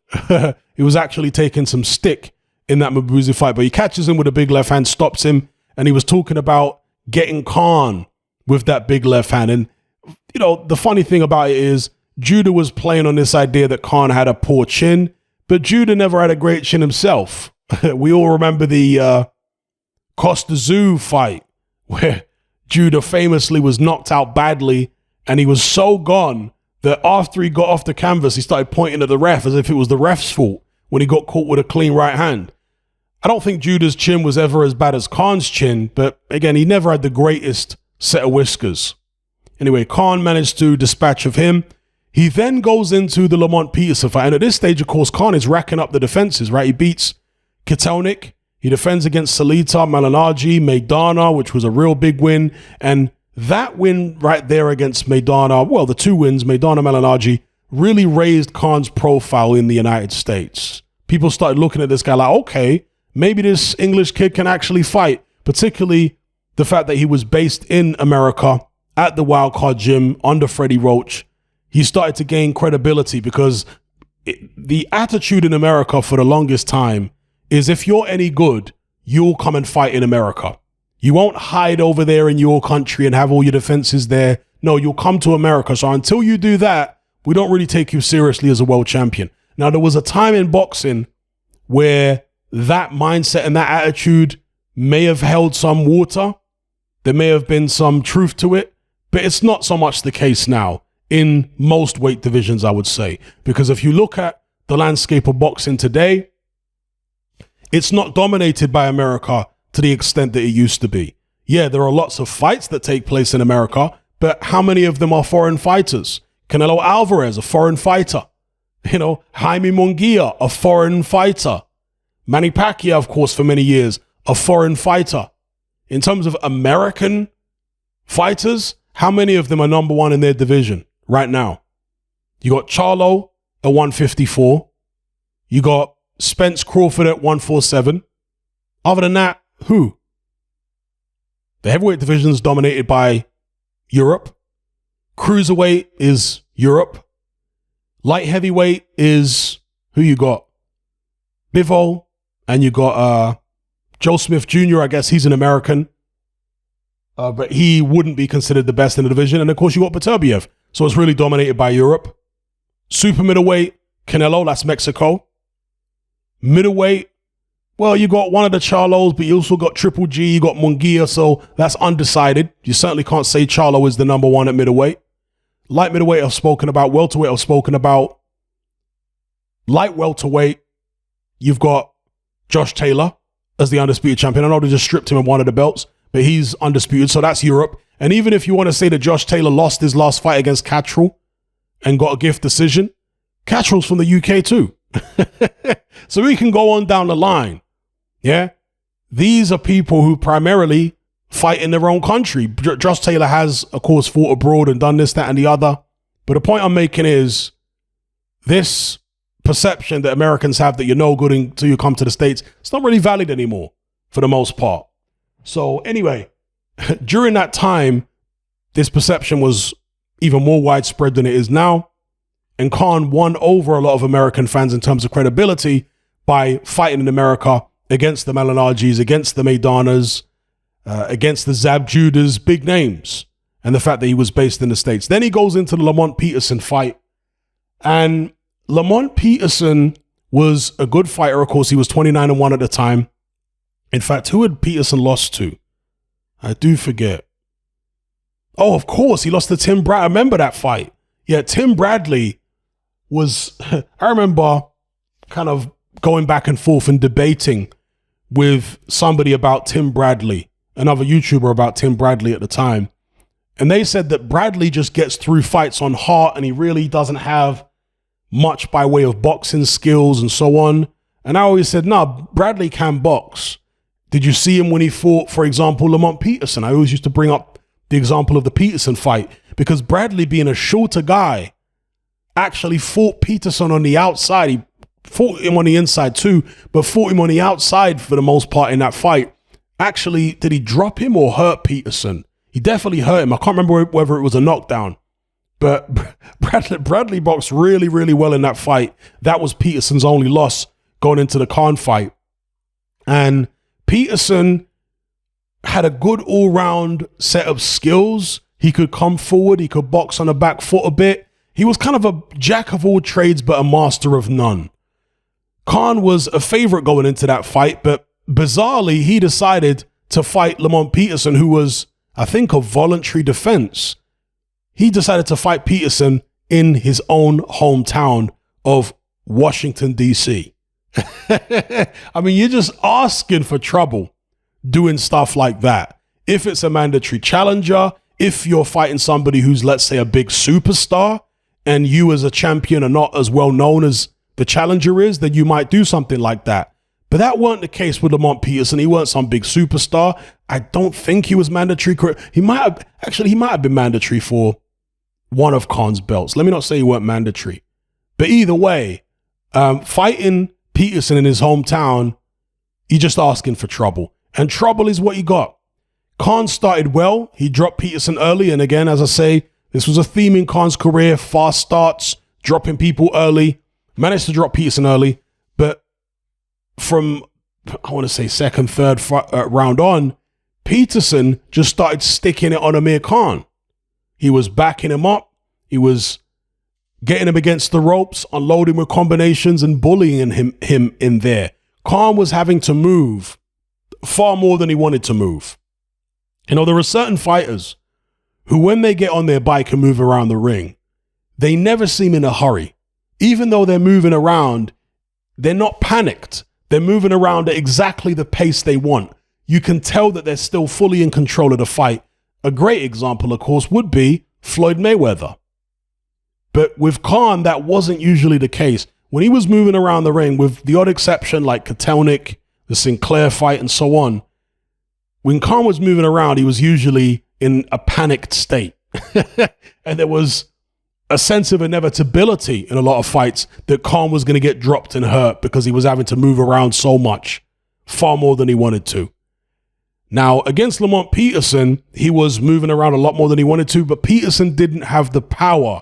He was actually taking some stick in that Mabuse fight, but he catches him with a big left hand, stops him, and he was talking about getting Khan with that big left hand. And, you know, the funny thing about it is Judah was playing on this idea that Khan had a poor chin, but Judah never had a great chin himself. We all remember the Costa Zoo fight where Judah famously was knocked out badly, and he was so gone that after he got off the canvas, he started pointing at the ref as if it was the ref's fault when he got caught with a clean right hand. I don't think Judah's chin was ever as bad as Khan's chin, but again, he never had the greatest set of whiskers. Anyway, Khan managed to dispatch of him. He then goes into the Lamont Peterson fight, and at this stage, of course, Khan is racking up the defenses, right? He beats Kotelnik. He defends against Salita, Malignaggi, Maidana, which was a real big win. And that win right there against Maidana, well, the two wins, Maidana, Malignaggi, really raised Khan's profile in the United States. People started looking at this guy like, okay, maybe this English kid can actually fight, particularly the fact that he was based in America at the Wildcard Gym under Freddie Roach. He started to gain credibility because the attitude in America for the longest time is if you're any good, you'll come and fight in America. You won't hide over there in your country and have all your defenses there. No, you'll come to America. So until you do that, we don't really take you seriously as a world champion. Now, there was a time in boxing where that mindset and that attitude may have held some water. There may have been some truth to it, but it's not so much the case now in most weight divisions, I would say. Because if you look at the landscape of boxing today, it's not dominated by America to the extent that it used to be. Yeah, there are lots of fights that take place in America, but how many of them are foreign fighters? Canelo Alvarez, a foreign fighter. You know, Jaime Munguia, a foreign fighter. Manny Pacquiao, of course, for many years, a foreign fighter. In terms of American fighters, how many of them are number one in their division right now? You got Charlo at 154. You got Spence Crawford at 147. Other than that, who? The heavyweight division is dominated by Europe. Cruiserweight is Europe. Light heavyweight is who you got? Bivol, and you got Joe Smith Jr., I guess he's an American. But he wouldn't be considered the best in the division. And of course, you got Beterbiev. So it's really dominated by Europe. Super middleweight, Canelo, that's Mexico. Middleweight, well, you got one of the Charlos, but you also got Triple G, you got Munguia, so that's undecided. You certainly can't say Charlo is the number one at middleweight. Light middleweight I've spoken about. Welterweight I've spoken about. Light welterweight, you've got Josh Taylor as the undisputed champion. I know they just stripped him of one of the belts, but he's undisputed, so that's Europe. And even if you want to say that Josh Taylor lost his last fight against Cattrall and got a gift decision, Cattrall's from the UK too. So we can go on down the line. Yeah. These are people who primarily fight in their own country. Josh Taylor has, of course, fought abroad and done this, that, and the other. But the point I'm making is this perception that Americans have that you're no good until you come to the States, it's not really valid anymore for the most part. So anyway, during that time, this perception was even more widespread than it is now. And Khan won over a lot of American fans in terms of credibility by fighting in America against the Malinaggis, against the Maidanas, against the Zab Judas, big names, and the fact that he was based in the States. Then he goes into the Lamont Peterson fight. And Lamont Peterson was a good fighter. Of course, he was 29-1 at the time. In fact, who had Peterson lost to? I do forget. Oh, of course, he lost to Tim Bradley. I remember that fight. Yeah, Tim Bradley was, I remember kind of going back and forth and debating with somebody about Tim Bradley, another YouTuber about Tim Bradley at the time. And they said that Bradley just gets through fights on heart and he really doesn't have much by way of boxing skills and so on. And I always said, no, Bradley can box. Did you see him when he fought, for example, Lamont Peterson? I always used to bring up the example of the Peterson fight because Bradley, being a shorter guy, actually fought Peterson on the outside. He fought him on the inside too, but fought him on the outside for the most part in that fight. Actually, did he drop him or hurt Peterson? He definitely hurt him. I can't remember whether it was a knockdown, but Bradley boxed really, really well in that fight. That was Peterson's only loss going into the Khan fight. And Peterson had a good all-round set of skills. He could come forward. He could box on the back foot a bit. He was kind of a jack of all trades, but a master of none. Khan was a favorite going into that fight, but bizarrely, he decided to fight Lamont Peterson, who was, I think, of voluntary defense. He decided to fight Peterson in his own hometown of Washington, D.C. I mean, you're just asking for trouble doing stuff like that. If it's a mandatory challenger, if you're fighting somebody who's, let's say, a big superstar, and you as a champion are not as well known as the challenger is, then you might do something like that. But that weren't the case with Lamont Peterson. He weren't some big superstar. I don't think he was mandatory. He might have been mandatory for one of Khan's belts. Let me not say he weren't mandatory. But either way, fighting Peterson in his hometown, you're just asking for trouble. And trouble is what you got. Khan started well. He dropped Peterson early. And again, as I say, this was a theme in Khan's career. Fast starts, dropping people early. Managed to drop Peterson early. But from, I want to say, second, third round on, Peterson just started sticking it on Amir Khan. He was backing him up. He was getting him against the ropes, unloading with combinations and bullying him in there. Khan was having to move far more than he wanted to move. You know, there are certain fighters who, when they get on their bike and move around the ring, they never seem in a hurry. Even though they're moving around, they're not panicked. They're moving around at exactly the pace they want. You can tell that they're still fully in control of the fight. A great example, of course, would be Floyd Mayweather. But with Khan, that wasn't usually the case. When he was moving around the ring, with the odd exception like Kotelnik, the Sinclair fight, and so on, when Khan was moving around, he was usually in a panicked state. And there was a sense of inevitability in a lot of fights that Khan was going to get dropped and hurt because he was having to move around so much, far more than he wanted to. Now, against Lamont Peterson, he was moving around a lot more than he wanted to, but Peterson didn't have the power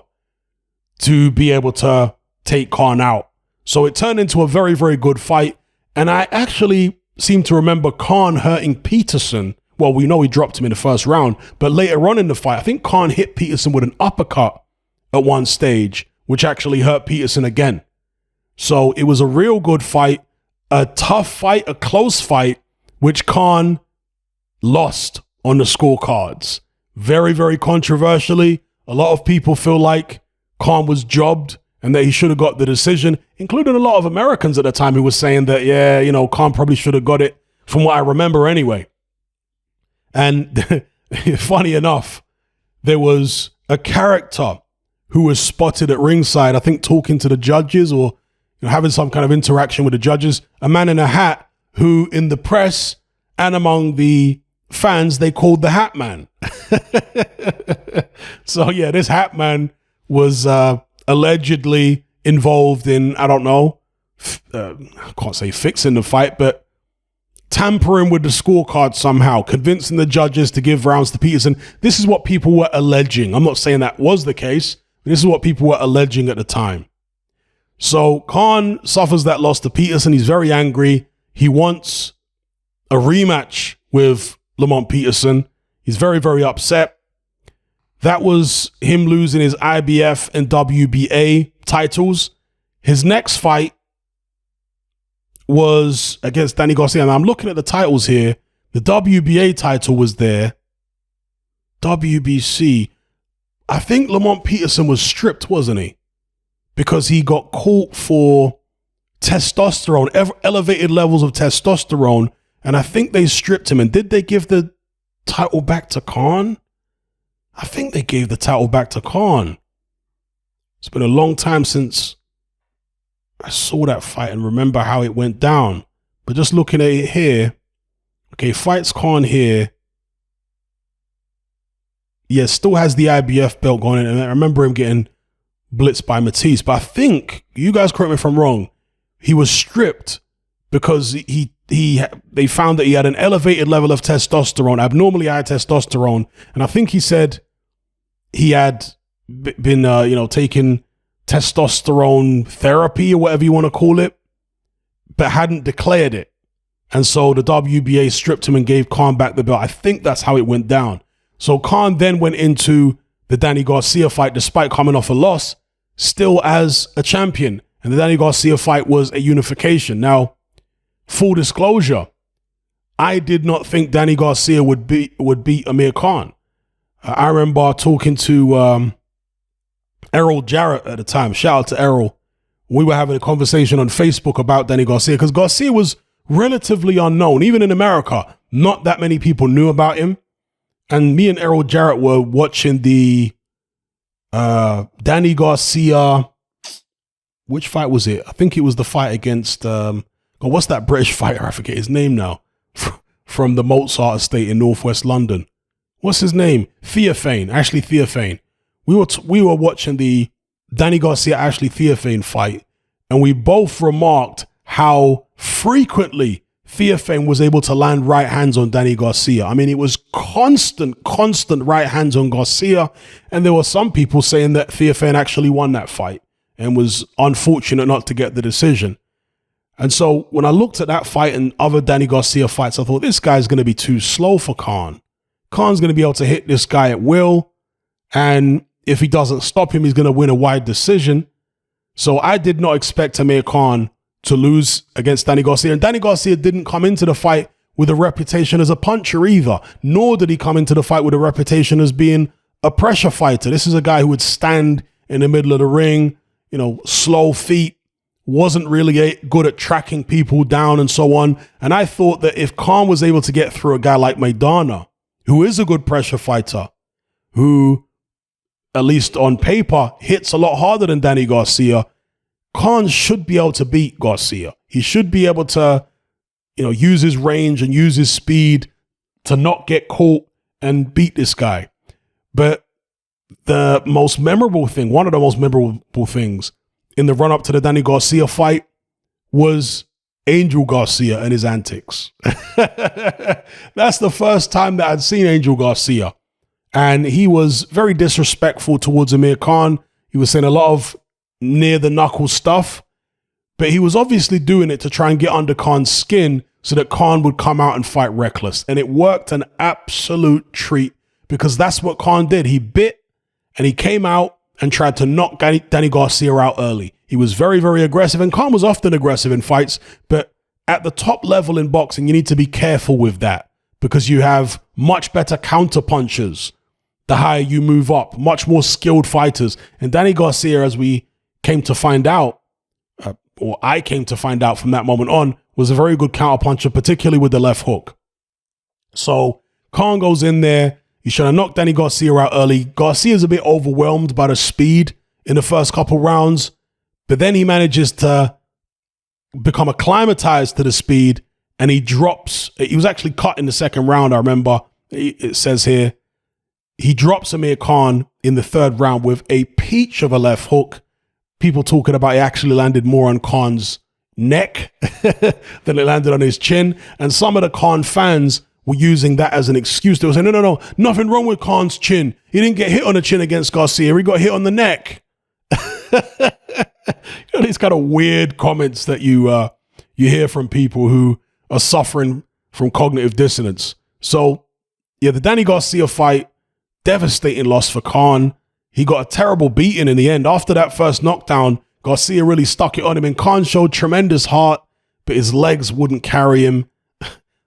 to be able to take Khan out. So it turned into a very, very good fight. And I actually seem to remember Khan hurting Peterson. Well, we know he dropped him in the first round, but later on in the fight, I think Khan hit Peterson with an uppercut at one stage, which actually hurt Peterson again. So it was a real good fight, a tough fight, a close fight, which Khan lost on the scorecards. Very, very controversially. A lot of people feel like Khan was jobbed and that he should have got the decision, including a lot of Americans at the time who were saying that, yeah, you know, Khan probably should have got it, from what I remember anyway. And funny enough, there was a character who was spotted at ringside, I think talking to the judges or having some kind of interaction with the judges, a man in a hat who in the press and among the fans, they called the Hat Man. So yeah, this Hat Man was allegedly involved in, I don't know, I can't say fixing the fight, but tampering with the scorecard somehow, convincing the judges to give rounds to Peterson. This is what people were alleging. I'm not saying that was the case. This is what people were alleging at the time. So Khan suffers that loss to Peterson. He's very angry. He wants a rematch with Lamont Peterson. He's very, very upset. That was him losing his IBF and WBA titles. His next fight was against Danny Garcia. And I'm looking at the titles here. The WBA title was there. WBC. I think Lamont Peterson was stripped, wasn't he? Because he got caught for testosterone, elevated levels of testosterone. And I think they stripped him. And did they give the title back to Khan? I think they gave the title back to Khan. It's been a long time since I saw that fight and remember how it went down. But just looking at it here, okay, fights Khan here. Yeah, still has the IBF belt going in. And I remember him getting blitzed by Matisse. But I think, you guys correct me if I'm wrong, he was stripped because they found that he had an elevated level of testosterone, abnormally high testosterone. And I think he said he had been, taking testosterone therapy or whatever you want to call it, but hadn't declared it. And so the WBA stripped him and gave Khan back the belt. I think that's how it went down. So Khan then went into the Danny Garcia fight, despite coming off a loss, still as a champion. And the Danny Garcia fight was a unification. Now, full disclosure, I did not think Danny Garcia would beat Amir Khan. I remember talking to Errol Jarrett at the time. Shout out to Errol. We were having a conversation on Facebook about Danny Garcia because Garcia was relatively unknown. Even in America, not that many people knew about him. And me and Errol Jarrett were watching the Danny Garcia, which fight was it? I think it was the fight against, what's that British fighter? I forget his name now. From the Mozart estate in northwest London. What's his name? Theophane, Ashley Theophane. We were watching the Danny Garcia Ashley Theophane fight, and we both remarked how frequently Theophane was able to land right hands on Danny Garcia. I mean, it was constant right hands on Garcia, and there were some people saying that Theophane actually won that fight and was unfortunate not to get the decision. And so when I looked at that fight and other Danny Garcia fights, I thought this guy's going to be too slow for Khan. Khan's going to be able to hit this guy at will. And if he doesn't stop him, he's going to win a wide decision. So I did not expect Amir Khan to lose against Danny Garcia. And Danny Garcia didn't come into the fight with a reputation as a puncher either, nor did he come into the fight with a reputation as being a pressure fighter. This is a guy who would stand in the middle of the ring, slow feet, wasn't really good at tracking people down and so on. And I thought that if Khan was able to get through a guy like Maidana, who is a good pressure fighter, who, at least on paper, hits a lot harder than Danny Garcia, Khan should be able to beat Garcia. He should be able to, use his range and use his speed to not get caught and beat this guy. But the most memorable thing, one of the most memorable things in the run-up to the Danny Garcia fight was Angel Garcia and his antics. That's the first time that I'd seen Angel Garcia. And he was very disrespectful towards Amir Khan. He was saying a lot of near-the-knuckle stuff. But he was obviously doing it to try and get under Khan's skin so that Khan would come out and fight reckless. And it worked an absolute treat because that's what Khan did. He bit and he came out and tried to knock Danny Garcia out early. He was very, very aggressive, and Khan was often aggressive in fights, but at the top level in boxing, you need to be careful with that because you have much better counter punchers the higher you move up, much more skilled fighters. And Danny Garcia, as we came to find out, or I came to find out from that moment on, was a very good counter puncher, particularly with the left hook. So Khan goes in there. He's trying to knock Danny Garcia out early. Garcia's a bit overwhelmed by the speed in the first couple rounds, but then he manages to become acclimatized to the speed, and he drops. He was actually cut in the second round, I remember. It says here, he drops Amir Khan in the third round with a peach of a left hook. People talking about it actually landed more on Khan's neck than it landed on his chin. And some of the Khan fans were using that as an excuse. They were saying, no, nothing wrong with Khan's chin. He didn't get hit on the chin against Garcia. He got hit on the neck. These kind of weird comments that you hear from people who are suffering from cognitive dissonance. So, yeah, the Danny Garcia fight, devastating loss for Khan. He got a terrible beating in the end. After that first knockdown, Garcia really stuck it on him, and Khan showed tremendous heart, but his legs wouldn't carry him.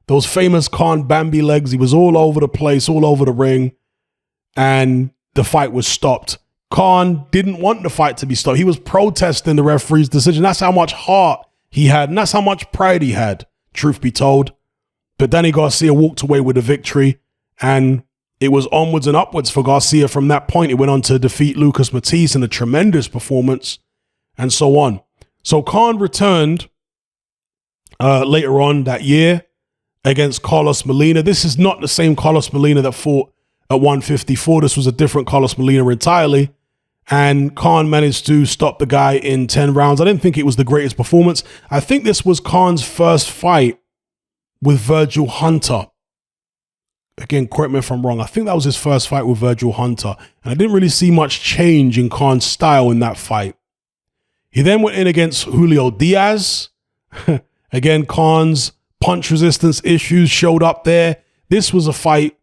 Those famous Khan Bambi legs, he was all over the place, all over the ring, and the fight was stopped. Khan didn't want the fight to be stopped. He was protesting the referee's decision. That's how much heart he had, and that's how much pride he had, truth be told. But Danny Garcia walked away with a victory, and it was onwards and upwards for Garcia from that point. He went on to defeat Lucas Matisse in a tremendous performance, and so on. So Khan returned later on that year against Carlos Molina. This is not the same Carlos Molina that fought at 154. This was a different Carlos Molina entirely. And Khan managed to stop the guy in 10 rounds. I didn't think it was the greatest performance. I think this was Khan's first fight with Virgil Hunter. Again, correct me if I'm wrong. I think that was his first fight with Virgil Hunter. And I didn't really see much change in Khan's style in that fight. He then went in against Julio Diaz. Again, Khan's punch resistance issues showed up there. This was a fight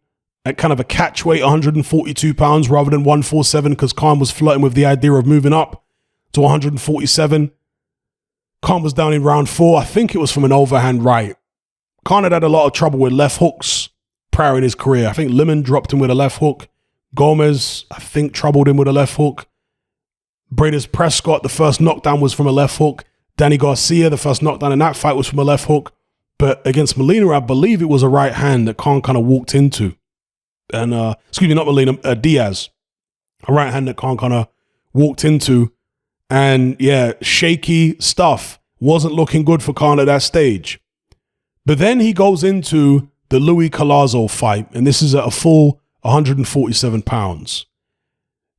at kind of a catch weight, 142 pounds rather than 147, because Khan was flirting with the idea of moving up to 147. Khan was down in round 4. I think it was from an overhand right. Khan had a lot of trouble with left hooks prior in his career. I think Lamont dropped him with a left hook. Gomez, I think, troubled him with a left hook. Breidis Prescott, the first knockdown was from a left hook. Danny Garcia, the first knockdown in that fight was from a left hook. But against Molina, I believe it was a right hand that Khan kind of walked into. And, excuse me, not Molina, Diaz. A right hand that Khan kind of walked into. And yeah, shaky stuff. Wasn't looking good for Khan at that stage. But then he goes into the Louis Collazo fight. And this is at a full 147 pounds.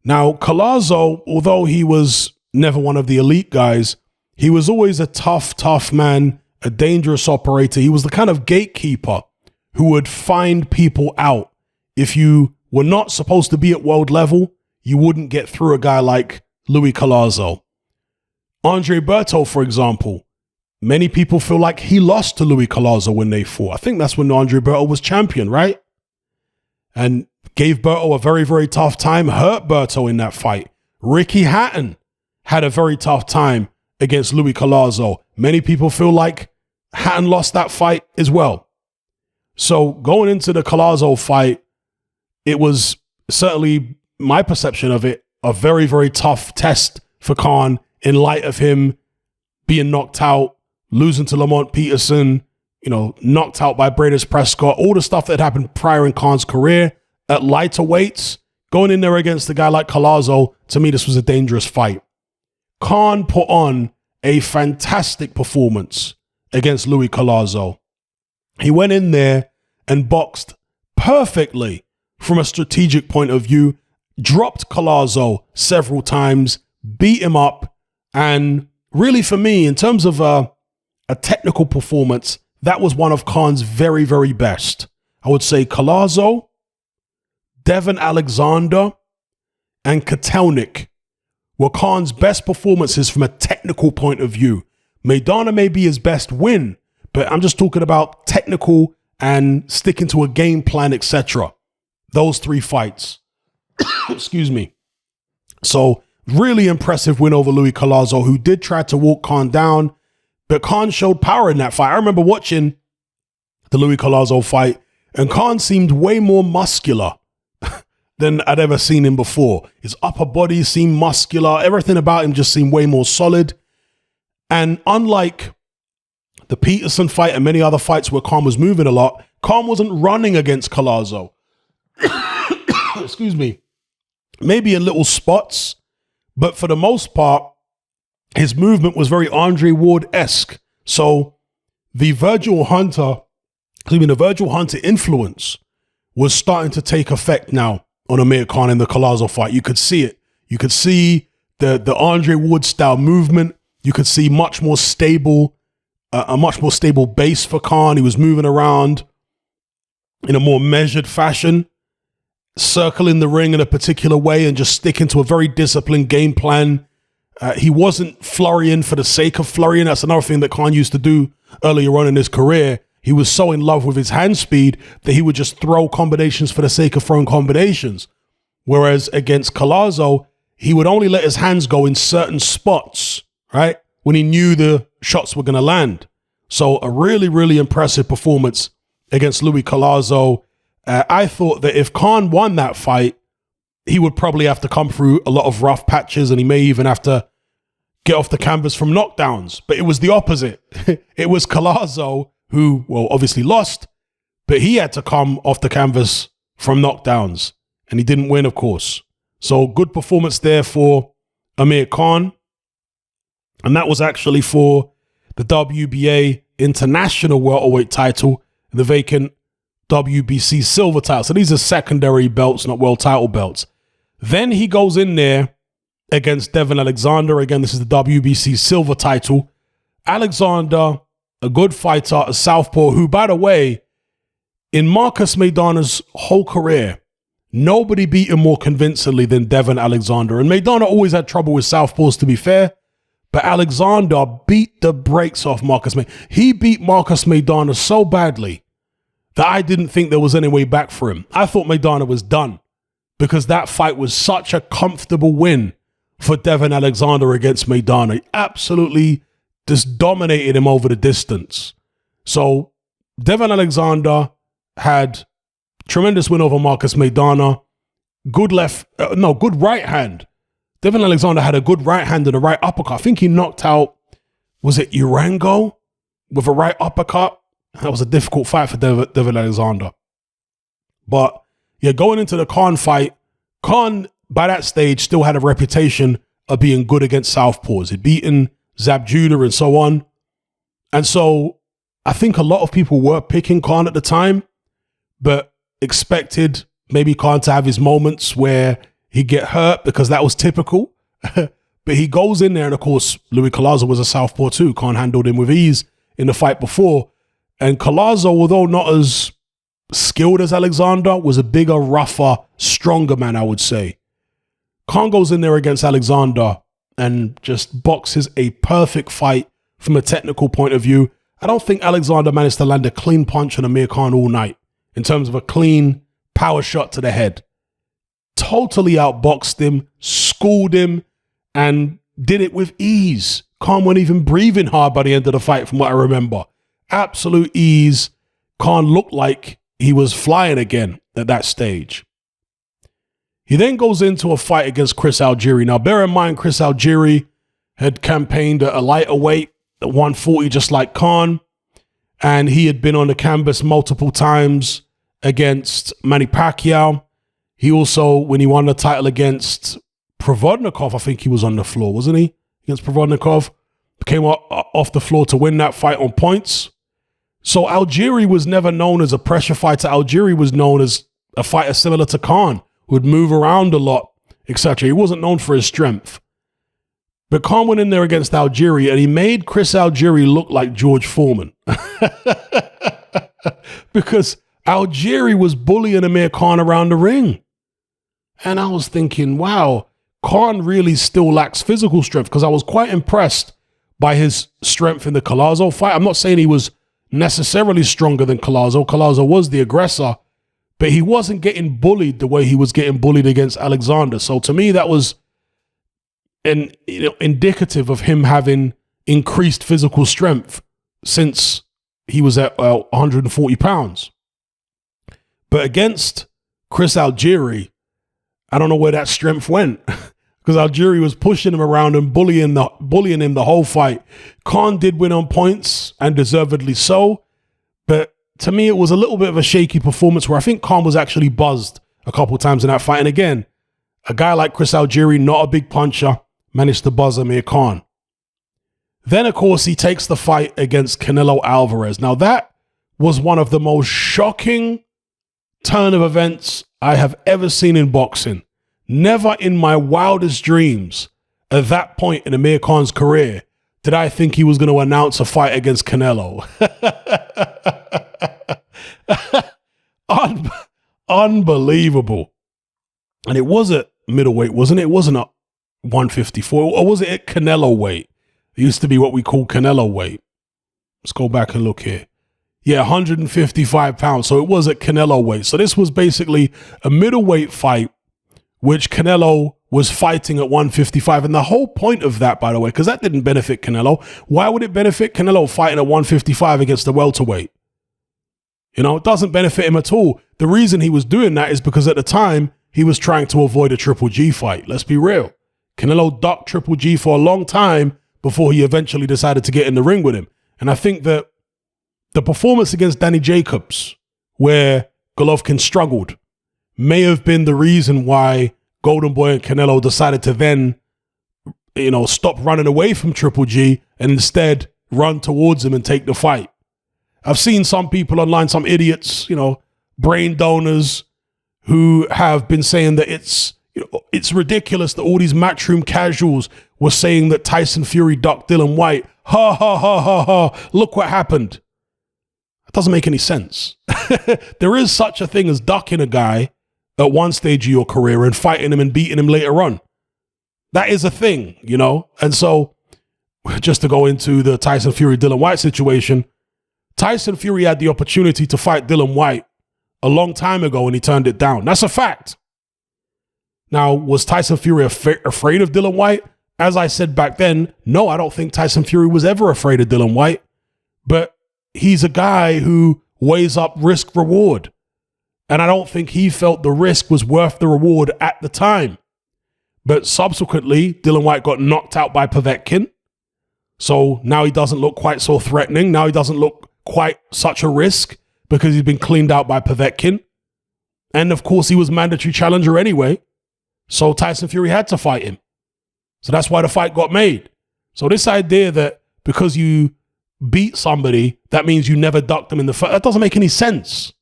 Now, Collazo, although he was never one of the elite guys, he was always a tough man, a dangerous operator. He was the kind of gatekeeper who would find people out. If you were not supposed to be at world level, you wouldn't get through a guy like Louis Collazo. Andre Berto, for example, many people feel like he lost to Louis Collazo when they fought. I think that's when Andre Berto was champion, right? And gave Berto a very tough time, hurt Berto in that fight. Ricky Hatton had a very tough time against Louis Collazo. Many people feel like Hatton lost that fight as well. So going into the Collazo fight, it was certainly my perception of it, a very tough test for Khan in light of him being knocked out, losing to Lamont Peterson, knocked out by Breidis Prescott, all the stuff that happened prior in Khan's career at lighter weights. Going in there against a guy like Collazo, to me, this was a dangerous fight. Khan put on a fantastic performance against Louis Collazo. He went in there and boxed perfectly from a strategic point of view, dropped Collazo several times, beat him up, and really for me, in terms of a technical performance, that was one of Khan's very best. I would say Collazo, Devon Alexander, and Kotelnik were Khan's best performances from a technical point of view. Maidana may be his best win, but I'm just talking about technical and sticking to a game plan, etc. Those 3 fights. Excuse me. So, really impressive win over Louis Collazo, who did try to walk Khan down, but Khan showed power in that fight. I remember watching the Louis Collazo fight, and Khan seemed way more muscular than I'd ever seen him before. His upper body seemed muscular. Everything about him just seemed way more solid. And unlike the Peterson fight and many other fights where Khan was moving a lot, Khan wasn't running against Collazo. Excuse me. Maybe in little spots, but for the most part, his movement was very Andre Ward-esque. So the Virgil Hunter influence was starting to take effect now on Amir Khan in the Collazo fight. You could see it. You could see the Andre Ward style movement. You could see much more stable, a much more stable base for Khan. He was moving around in a more measured fashion, circling the ring in a particular way and just sticking to a very disciplined game plan. He wasn't flurrying for the sake of flurrying. That's another thing that Khan used to do earlier on in his career. He was so in love with his hand speed that he would just throw combinations for the sake of throwing combinations. Whereas against Collazo, he would only let his hands go in certain spots, right? When he knew the shots were going to land. So a really impressive performance against Louis Collazo. I thought that if Khan won that fight, he would probably have to come through a lot of rough patches and he may even have to get off the canvas from knockdowns. But it was the opposite. It was Collazo who, well, obviously lost, but he had to come off the canvas from knockdowns. And he didn't win, of course. So good performance there for Amir Khan. And that was actually for the WBA International Welterweight title and the vacant WBC Silver title. So these are secondary belts, not world title belts. Then he goes in there against Devon Alexander. Again, this is the WBC Silver title. Alexander, a good fighter, a southpaw, who, by the way, in Marcus Maidana's whole career, nobody beat him more convincingly than Devon Alexander. And Maidana always had trouble with southpaws, to be fair, But Alexander beat the brakes off Marcus Maidana. He beat Marcus Maidana so badly that I didn't think there was any way back for him. I thought Maidana was done because that fight was such a comfortable win for Devin Alexander against Maidana. He absolutely just dominated him over the distance. So Devin Alexander had tremendous win over Marcus Maidana. Good right hand. Devin Alexander had a good right hand and a right uppercut. I think he knocked out, was it Urango with a right uppercut? That was a difficult fight for Devin Alexander. But yeah, going into the Khan fight, Khan by that stage still had a reputation of being good against southpaws. He'd beaten Zab Judah and so on. And so I think a lot of people were picking Khan at the time, but expected maybe Khan to have his moments where he'd get hurt because that was typical. But he goes in there, and of course, Louis Collazo was a southpaw too. Khan handled him with ease in the fight before. And Collazo, although not as skilled as Alexander, was a bigger, rougher, stronger man, I would say. Khan goes in there against Alexander and just boxes a perfect fight from a technical point of view. I don't think Alexander managed to land a clean punch on Amir Khan all night in terms of a clean power shot to the head. Totally outboxed him, schooled him, and did it with ease. Khan wasn't even breathing hard by the end of the fight, from what I remember. Absolute ease. Khan looked like he was flying again at that stage. He then goes into a fight against Chris Algieri. Now, bear in mind, Chris Algieri had campaigned at a lighter weight, at 140, just like Khan. And he had been on the canvas multiple times against Manny Pacquiao. He also, when he won the title against Provodnikov, I think he was on the floor, wasn't he? Against Provodnikov. Came off the floor to win that fight on points. So Algieri was never known as a pressure fighter. Algieri was known as a fighter similar to Khan, who would move around a lot, etc. He wasn't known for his strength. But Khan went in there against Algieri, and he made Chris Algieri look like George Foreman. Because Algieri was bullying Amir Khan around the ring. And I was thinking, wow, Khan really still lacks physical strength, because I was quite impressed by his strength in the Collazo fight. I'm not saying he was necessarily stronger than Collazo. Collazo was the aggressor, but he wasn't getting bullied the way he was getting bullied against Alexander. So to me, that was indicative of him having increased physical strength since he was at 140 pounds. But against Chris Algieri, I don't know where that strength went, because Algieri was pushing him around and bullying him the whole fight. Khan did win on points, and deservedly so. But to me, it was a little bit of a shaky performance where I think Khan was actually buzzed a couple times in that fight. And again, a guy like Chris Algieri, not a big puncher, managed to buzz Amir Khan. Then, of course, he takes the fight against Canelo Alvarez. Now, that was one of the most shocking turn of events I have ever seen in boxing. Never in my wildest dreams at that point in Amir Khan's career did I think he was going to announce a fight against Canelo. Unbelievable. And it was at middleweight, wasn't it? It wasn't at 154, or was it at Canelo weight? It used to be what we call Canelo weight. Let's go back and look here. Yeah, 155 pounds. So it was at Canelo weight. So this was basically a middleweight fight, which Canelo was fighting at 155. And the whole point of that, by the way, because that didn't benefit Canelo. Why would it benefit Canelo fighting at 155 against a welterweight? You know, it doesn't benefit him at all. The reason he was doing that is because at the time, he was trying to avoid a Triple G fight. Let's be real. Canelo ducked Triple G for a long time before he eventually decided to get in the ring with him. And I think that the performance against Danny Jacobs, where Golovkin struggled, may have been the reason why Golden Boy and Canelo decided to then, stop running away from Triple G and instead run towards him and take the fight. I've seen some people online, some idiots, brain donors, who have been saying that it's ridiculous that all these matchroom casuals were saying that Tyson Fury ducked Dillian Whyte. Ha, ha, ha, ha, ha. Look what happened. That doesn't make any sense. There is such a thing as ducking a guy at one stage of your career and fighting him and beating him later on. That is a thing, And so just to go into the Tyson Fury Dillian Whyte situation, Tyson Fury had the opportunity to fight Dillian Whyte a long time ago and he turned it down. That's a fact. Now, was Tyson Fury afraid of Dillian Whyte? As I said back then, no, I don't think Tyson Fury was ever afraid of Dillian Whyte. But he's a guy who weighs up risk reward. And I don't think he felt the risk was worth the reward at the time. But subsequently, Dillian Whyte got knocked out by Povetkin. So now he doesn't look quite so threatening. Now he doesn't look quite such a risk because he's been cleaned out by Povetkin. And of course, he was mandatory challenger anyway. So Tyson Fury had to fight him. So that's why the fight got made. So this idea that because you beat somebody, that means you never ducked them in the fight, that doesn't make any sense.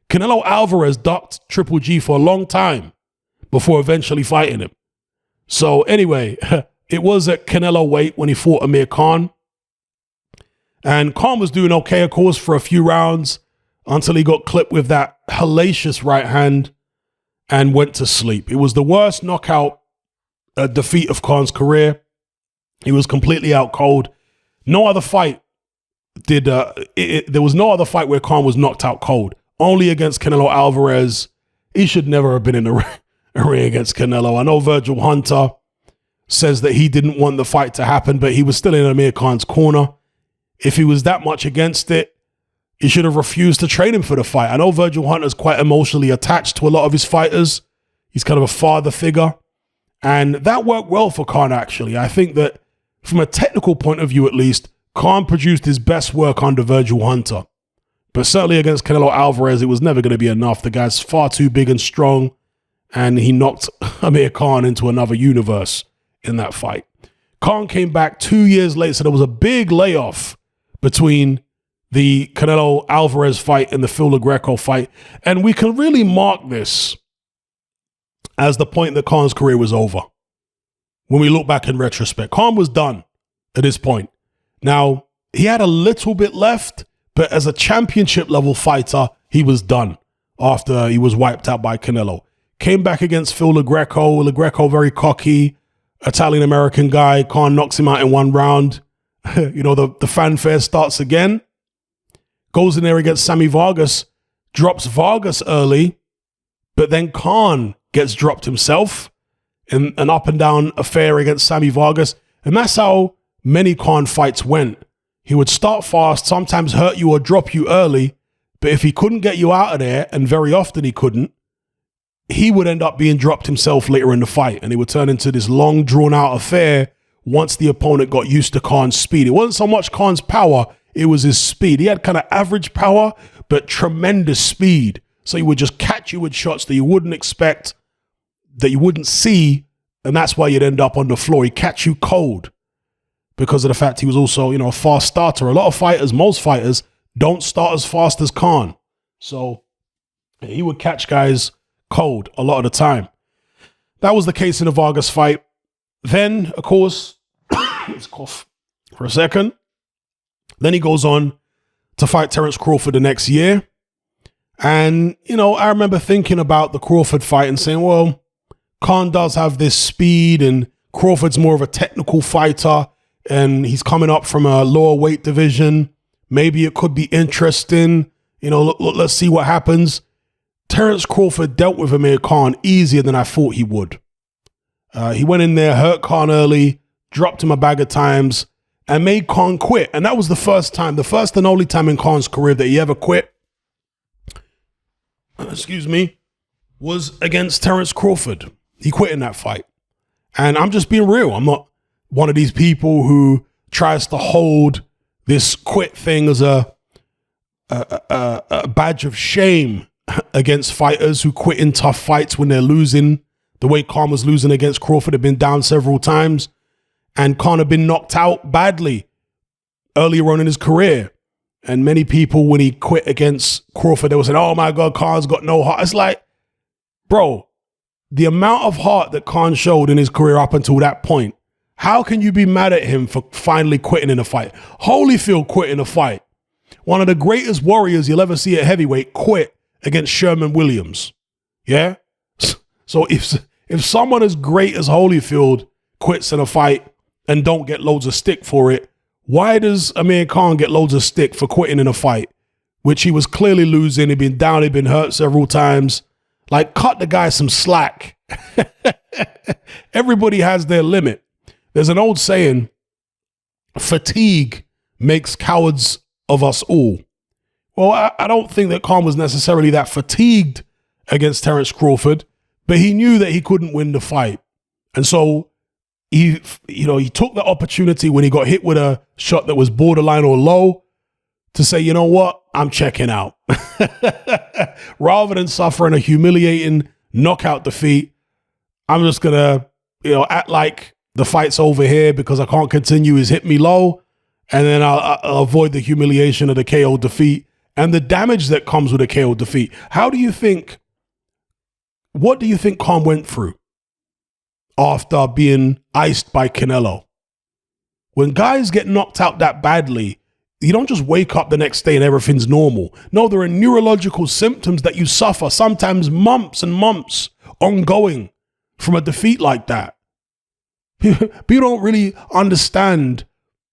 Canelo Alvarez ducked Triple G for a long time before eventually fighting him. So anyway, it was at Canelo weight when he fought Amir Khan. And Khan was doing okay, of course, for a few rounds until he got clipped with that hellacious right hand and went to sleep. It was the worst knockout defeat of Khan's career. He was completely out cold. No other fight did, there was no other fight where Khan was knocked out cold. Only against Canelo Alvarez. He should never have been in the ring against Canelo. I know Virgil Hunter says that he didn't want the fight to happen, but he was still in Amir Khan's corner. If he was that much against it, he should have refused to train him for the fight. I know Virgil Hunter's quite emotionally attached to a lot of his fighters. He's kind of a father figure. And that worked well for Khan, actually. I think that from a technical point of view, at least, Khan produced his best work under Virgil Hunter. But certainly against Canelo Alvarez, it was never going to be enough. The guy's far too big and strong, and he knocked Amir Khan into another universe in that fight. Khan came back 2 years later, so there was a big layoff between the Canelo Alvarez fight and the Phil LaGreco fight. And we can really mark this as the point that Khan's career was over. When we look back in retrospect, Khan was done at this point. Now, he had a little bit left, but as a championship level fighter, he was done after he was wiped out by Canelo. Came back against Phil LaGreco. LaGreco, very cocky, Italian-American guy. Khan knocks him out in one round. You know, the fanfare starts again. Goes in there against Sammy Vargas. Drops Vargas early, but then Khan gets dropped himself in an up-and-down affair against Sammy Vargas. And that's how many Khan fights went. He would start fast, sometimes hurt you or drop you early, but if he couldn't get you out of there, and very often he couldn't, he would end up being dropped himself later in the fight, and it would turn into this long, drawn-out affair once the opponent got used to Khan's speed. It wasn't so much Khan's power, it was his speed. He had kind of average power, but tremendous speed. So he would just catch you with shots that you wouldn't expect, that you wouldn't see, and that's why you'd end up on the floor. He'd catch you cold because of the fact he was also, you know, a fast starter. A lot of fighters, most fighters, don't start as fast as Khan. So he would catch guys cold a lot of the time. That was the case in the Vargas fight. Then, of course, let's cough for a second. Then he goes on to fight Terence Crawford the next year. And, you know, I remember thinking about the Crawford fight and saying, well, Khan does have this speed and Crawford's more of a technical fighter and he's coming up from a lower weight division. Maybe it could be interesting. You know, let's see what happens. Terence Crawford dealt with Amir Khan easier than I thought he would. He went in there, hurt Khan early, dropped him a bag of times, and made Khan quit. And that was the first and only time in Khan's career that he ever quit, was against Terence Crawford. He quit in that fight. And I'm just being real. I'm not one of these people who tries to hold this quit thing as a badge of shame against fighters who quit in tough fights when they're losing. The way Khan was losing against Crawford, had been down several times. And Khan had been knocked out badly earlier on in his career. And many people, when he quit against Crawford, they were saying, oh my God, Khan's got no heart. It's like, bro, the amount of heart that Khan showed in his career up until that point, how can you be mad at him for finally quitting in a fight? Holyfield quit in a fight. One of the greatest warriors you'll ever see at heavyweight quit against Sherman Williams. Yeah? So if someone as great as Holyfield quits in a fight, and don't get loads of stick for it, why does Amir Khan get loads of stick for quitting in a fight, which he was clearly losing? He'd been down, he'd been hurt several times. Like, cut the guy some slack. Everybody has their limit. There's an old saying, fatigue makes cowards of us all. Well, I don't think that Khan was necessarily that fatigued against Terence Crawford, but he knew that he couldn't win the fight. And so he took the opportunity when he got hit with a shot that was borderline or low to say, you know what, I'm checking out. Rather than suffering a humiliating knockout defeat, I'm just going to, act like the fight's over here because I can't continue. He's hit me low, and then I'll avoid the humiliation of the KO defeat and the damage that comes with a KO defeat. What do you think Khan went through after being iced by Canelo? When guys get knocked out that badly, you don't just wake up the next day and everything's normal. No, there are neurological symptoms that you suffer, sometimes months and months ongoing from a defeat like that. People don't really understand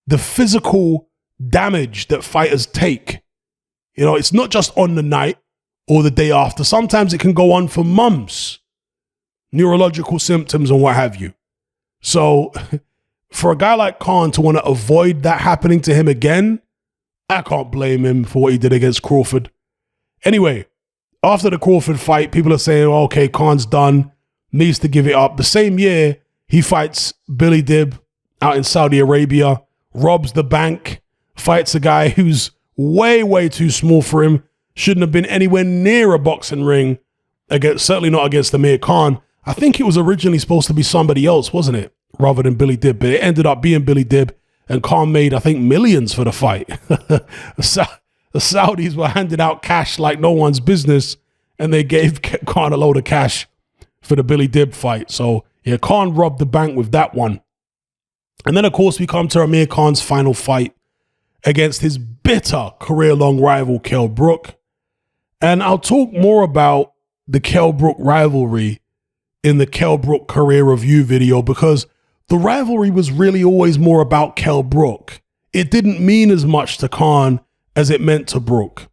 the physical damage that fighters take. It's not just on the night or the day after. Sometimes it can go on for months. Neurological symptoms and what have you. So for a guy like Khan to want to avoid that happening to him again, I can't blame him for what he did against Crawford. Anyway, after the Crawford fight, people are saying, oh, okay, Khan's done, needs to give it up. The same year, he fights Billy Dib out in Saudi Arabia, robs the bank, fights a guy who's way, way too small for him, shouldn't have been anywhere near a boxing ring, certainly not against Amir Khan. I think it was originally supposed to be somebody else, wasn't it? Rather than Billy Dib, but it ended up being Billy Dib. And Khan made, I think, millions for the fight. The Saudis were handing out cash like no one's business, and they gave Khan a load of cash for the Billy Dib fight. So, yeah, Khan robbed the bank with that one. And then, of course, we come to Amir Khan's final fight against his bitter career-long rival, Kell Brook. And I'll talk more about the Kell Brook rivalry in the Kell Brook career review video, because the rivalry was really always more about Kell Brook. It didn't mean as much to Khan as it meant to Brook.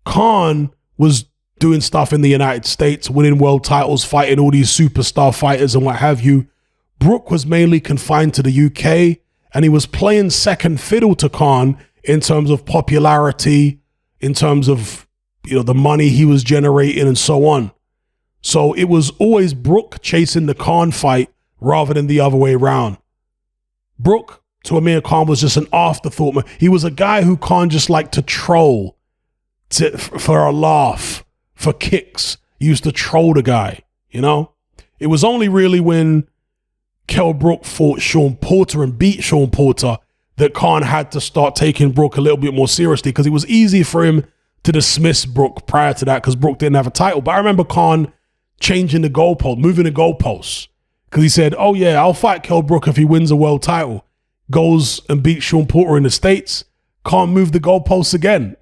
Khan was doing stuff in the United States, winning world titles, fighting all these superstar fighters and what have you. Brook was mainly confined to the UK, and he was playing second fiddle to Khan in terms of popularity, in terms of the money he was generating and so on. So it was always Brook chasing the Khan fight rather than the other way around. Brook to Amir Khan was just an afterthought. He was a guy who Khan just liked to troll for a laugh, for kicks. He used to troll the guy, It was only really when Kell Brook fought Sean Porter and beat Sean Porter that Khan had to start taking Brook a little bit more seriously, because it was easy for him to dismiss Brook prior to that because Brook didn't have a title. But I remember Khan changing the goalpost, moving the goalposts, because he said, oh yeah, I'll fight Kell Brook if he wins a world title. Goes and beats Sean Porter in the States. Can't move the goalposts again.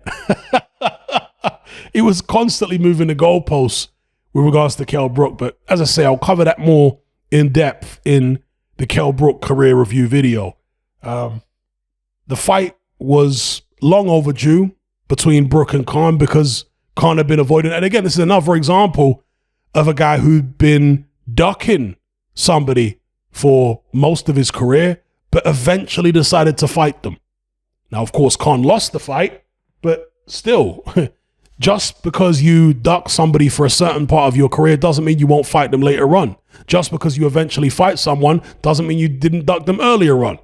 He was constantly moving the goalposts with regards to Kell Brook. But as I say, I'll cover that more in depth in the Kell Brook career review video. The fight was long overdue between Brook and Khan because Khan had been avoiding. And again, this is another example of a guy who'd been ducking somebody for most of his career, but eventually decided to fight them. Now, of course, Khan lost the fight, but still, just because you duck somebody for a certain part of your career doesn't mean you won't fight them later on. Just because you eventually fight someone doesn't mean you didn't duck them earlier on,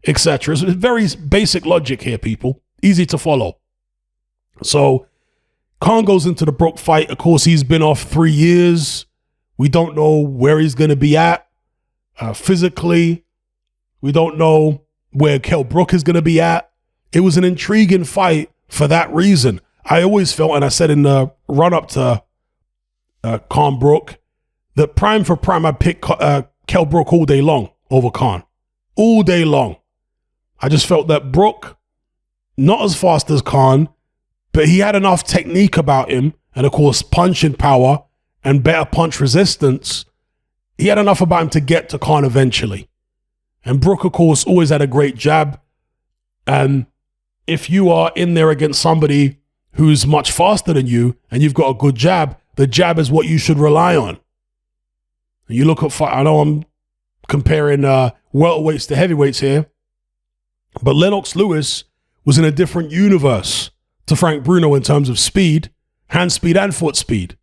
etc. It's very basic logic here, people. Easy to follow. So Khan goes into the Brook fight. Of course, he's been off 3 years. We don't know where he's going to be at physically. We don't know where Kell Brook is going to be at. It was an intriguing fight for that reason. I always felt, and I said in the run-up to Khan Brook, that prime for prime, I'd pick Kell Brook all day long over Khan. All day long. I just felt that Brook, not as fast as Khan, but he had enough technique about him, and of course punching power and better punch resistance. He had enough about him to get to Khan eventually. And Brook, of course, always had a great jab. And if you are in there against somebody who's much faster than you and you've got a good jab, the jab is what you should rely on. And you look at fight, I know I'm comparing welterweights to heavyweights here, but Lennox Lewis was in a different universe to Frank Bruno in terms of speed, hand speed and foot speed.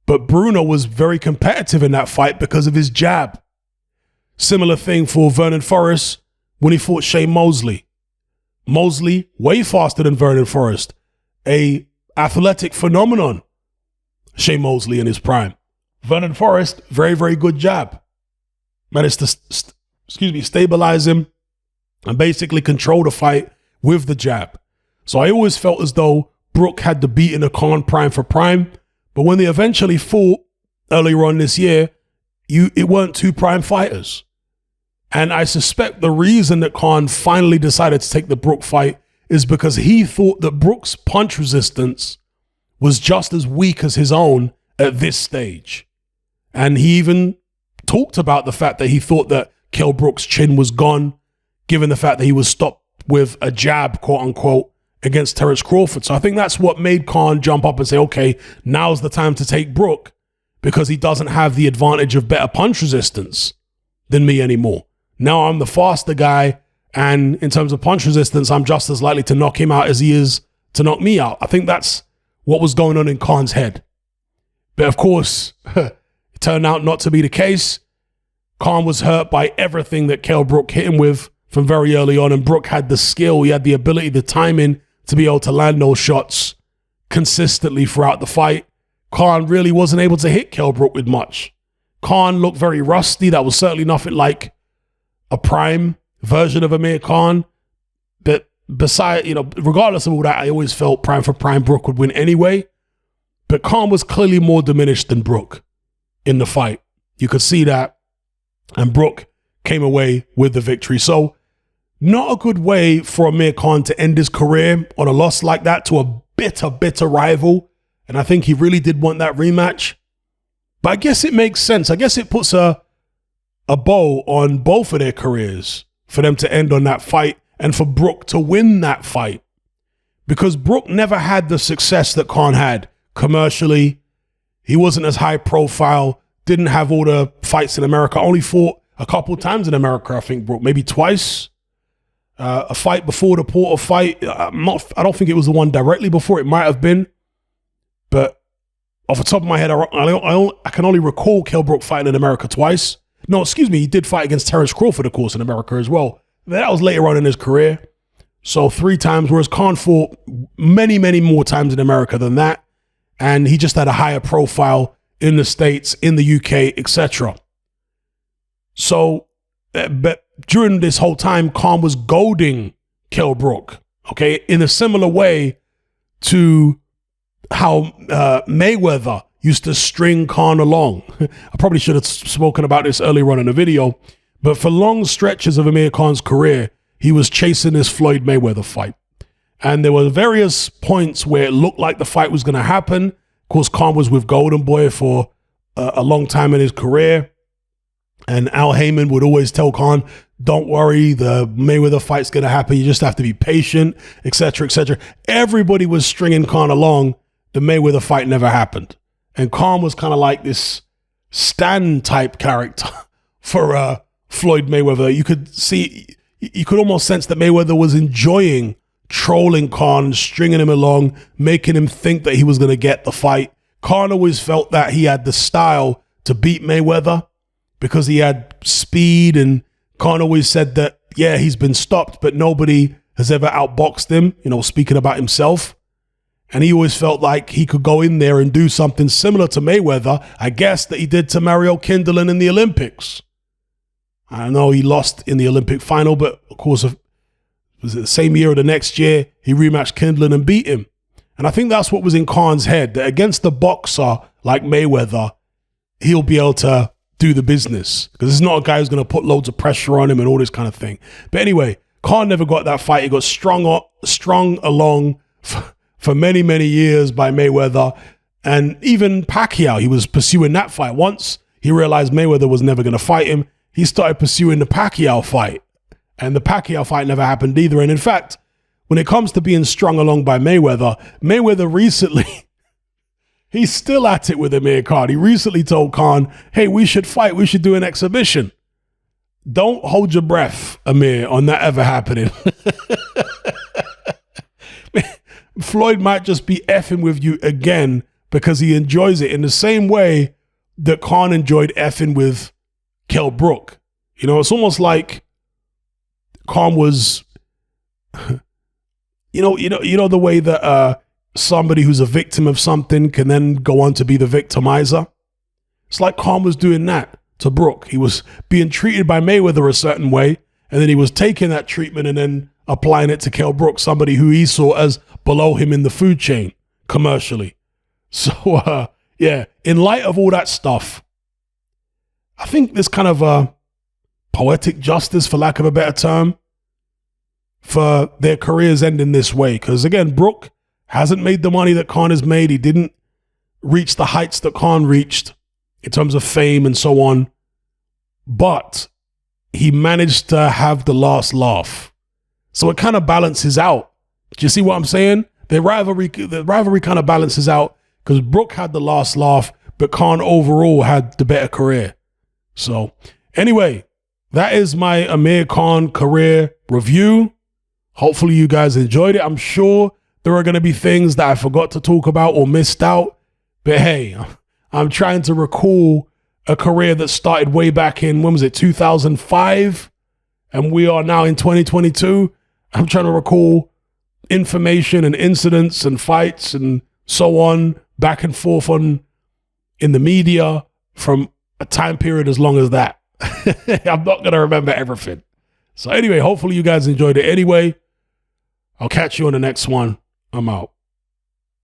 But Bruno was very competitive in that fight because of his jab. Similar thing for Vernon Forrest when he fought Shane Mosley. Mosley, way faster than Vernon Forrest. A athletic phenomenon. Shane Mosley in his prime. Vernon Forrest, very, very good jab. Managed to, stabilize him and basically control the fight with the jab. So I always felt as though Brook had the beating of Khan prime for prime. But when they eventually fought earlier on this year, it weren't two prime fighters. And I suspect the reason that Khan finally decided to take the Brook fight is because he thought that Brook's punch resistance was just as weak as his own at this stage. And he even talked about the fact that he thought that Kell Brook's chin was gone, given the fact that he was stopped with a jab, quote unquote, against Terence Crawford. So I think that's what made Khan jump up and say, okay, now's the time to take Brook because he doesn't have the advantage of better punch resistance than me anymore. Now I'm the faster guy, and in terms of punch resistance, I'm just as likely to knock him out as he is to knock me out. I think that's what was going on in Khan's head. But of course, it turned out not to be the case. Khan was hurt by everything that Kell Brook hit him with from very early on, and Brook had the skill, he had the ability, the timing to be able to land those shots consistently throughout the fight. Khan really wasn't able to hit Kell Brook with much. Khan looked very rusty. That was certainly nothing like a prime version of Amir Khan. But beside, regardless of all that, I always felt prime for prime Brook would win anyway. But Khan was clearly more diminished than Brook in the fight. You could see that. And Brook came away with the victory. So not a good way for Amir Khan to end his career on a loss like that to a bitter rival. And I think he really did want that rematch. But I guess it makes sense. I guess it puts a bow on both of their careers for them to end on that fight and for Brook to win that fight. Because Brook never had the success that Khan had commercially. He wasn't as high profile, didn't have all the fights in America, only fought a couple times in America, I think, Brook, maybe twice. A fight before the Porter fight. I don't think it was the one directly before. It might have been. But off the top of my head, I can only recall Kell Brook fighting in America twice. No, excuse me, he did fight against Terence Crawford, of course, in America as well. That was later on in his career. So 3 times, whereas Khan fought many more times in America than that. And he just had a higher profile in the States, in the UK, etc. So, but during this whole time, Khan was goading Kell Brook, okay, in a similar way to how Mayweather used to string Khan along. I probably should have spoken about this earlier on in the video, but for long stretches of Amir Khan's career, he was chasing this Floyd Mayweather fight. And there were various points where it looked like the fight was going to happen. Of course, Khan was with Golden Boy for a long time in his career. And Al Heyman would always tell Khan, don't worry, the Mayweather fight's going to happen. You just have to be patient, etc., etc. Everybody was stringing Khan along. The Mayweather fight never happened. And Khan was kind of like this Stan-type character for Floyd Mayweather. You could almost sense that Mayweather was enjoying trolling Khan, stringing him along, making him think that he was going to get the fight. Khan always felt that he had the style to beat Mayweather because he had speed, and Khan always said that, yeah, he's been stopped, but nobody has ever outboxed him, speaking about himself. And he always felt like he could go in there and do something similar to Mayweather, I guess, that he did to Mario Kindlen in the Olympics. I know he lost in the Olympic final, but of course, was it the same year or the next year, he rematched Kindlen and beat him. And I think that's what was in Khan's head, that against a boxer like Mayweather, he'll be able to do the business. Because it's not a guy who's going to put loads of pressure on him and all this kind of thing. But anyway, Khan never got that fight. He got strung along for many years by Mayweather. And even Pacquiao, he was pursuing that fight. Once he realized Mayweather was never going to fight him, he started pursuing the Pacquiao fight. And the Pacquiao fight never happened either. And in fact, when it comes to being strung along by Mayweather recently, he's still at it with Amir Khan. He recently told Khan, hey, we should fight. We should do an exhibition. Don't hold your breath, Amir, on that ever happening. Floyd might just be effing with you again because he enjoys it in the same way that Khan enjoyed effing with Kell Brook. You know, it's almost like Khan was, you know the way that somebody who's a victim of something can then go on to be the victimizer. It's like Khan was doing that to Brook. He was being treated by Mayweather a certain way, and then he was taking that treatment and then applying it to Kell Brook, somebody who he saw as below him in the food chain commercially. So, yeah, in light of all that stuff, I think there's kind of a poetic justice, for lack of a better term, for their careers ending this way. Because again, Brook hasn't made the money that Khan has made. He didn't reach the heights that Khan reached in terms of fame and so on. But he managed to have the last laugh. So it kind of balances out. Do you see what I'm saying? The rivalry kind of balances out because Brook had the last laugh, but Khan overall had the better career. So anyway, that is my Amir Khan career review. Hopefully you guys enjoyed it. I'm sure there are going to be things that I forgot to talk about or missed out. But hey, I'm trying to recall a career that started way back in, when was it, 2005? And we are now in 2022. I'm trying to recall information and incidents and fights and so on, back and forth in the media from a time period as long as that. I'm not going to remember everything. So anyway, hopefully you guys enjoyed it anyway. I'll catch you on the next one. I'm out.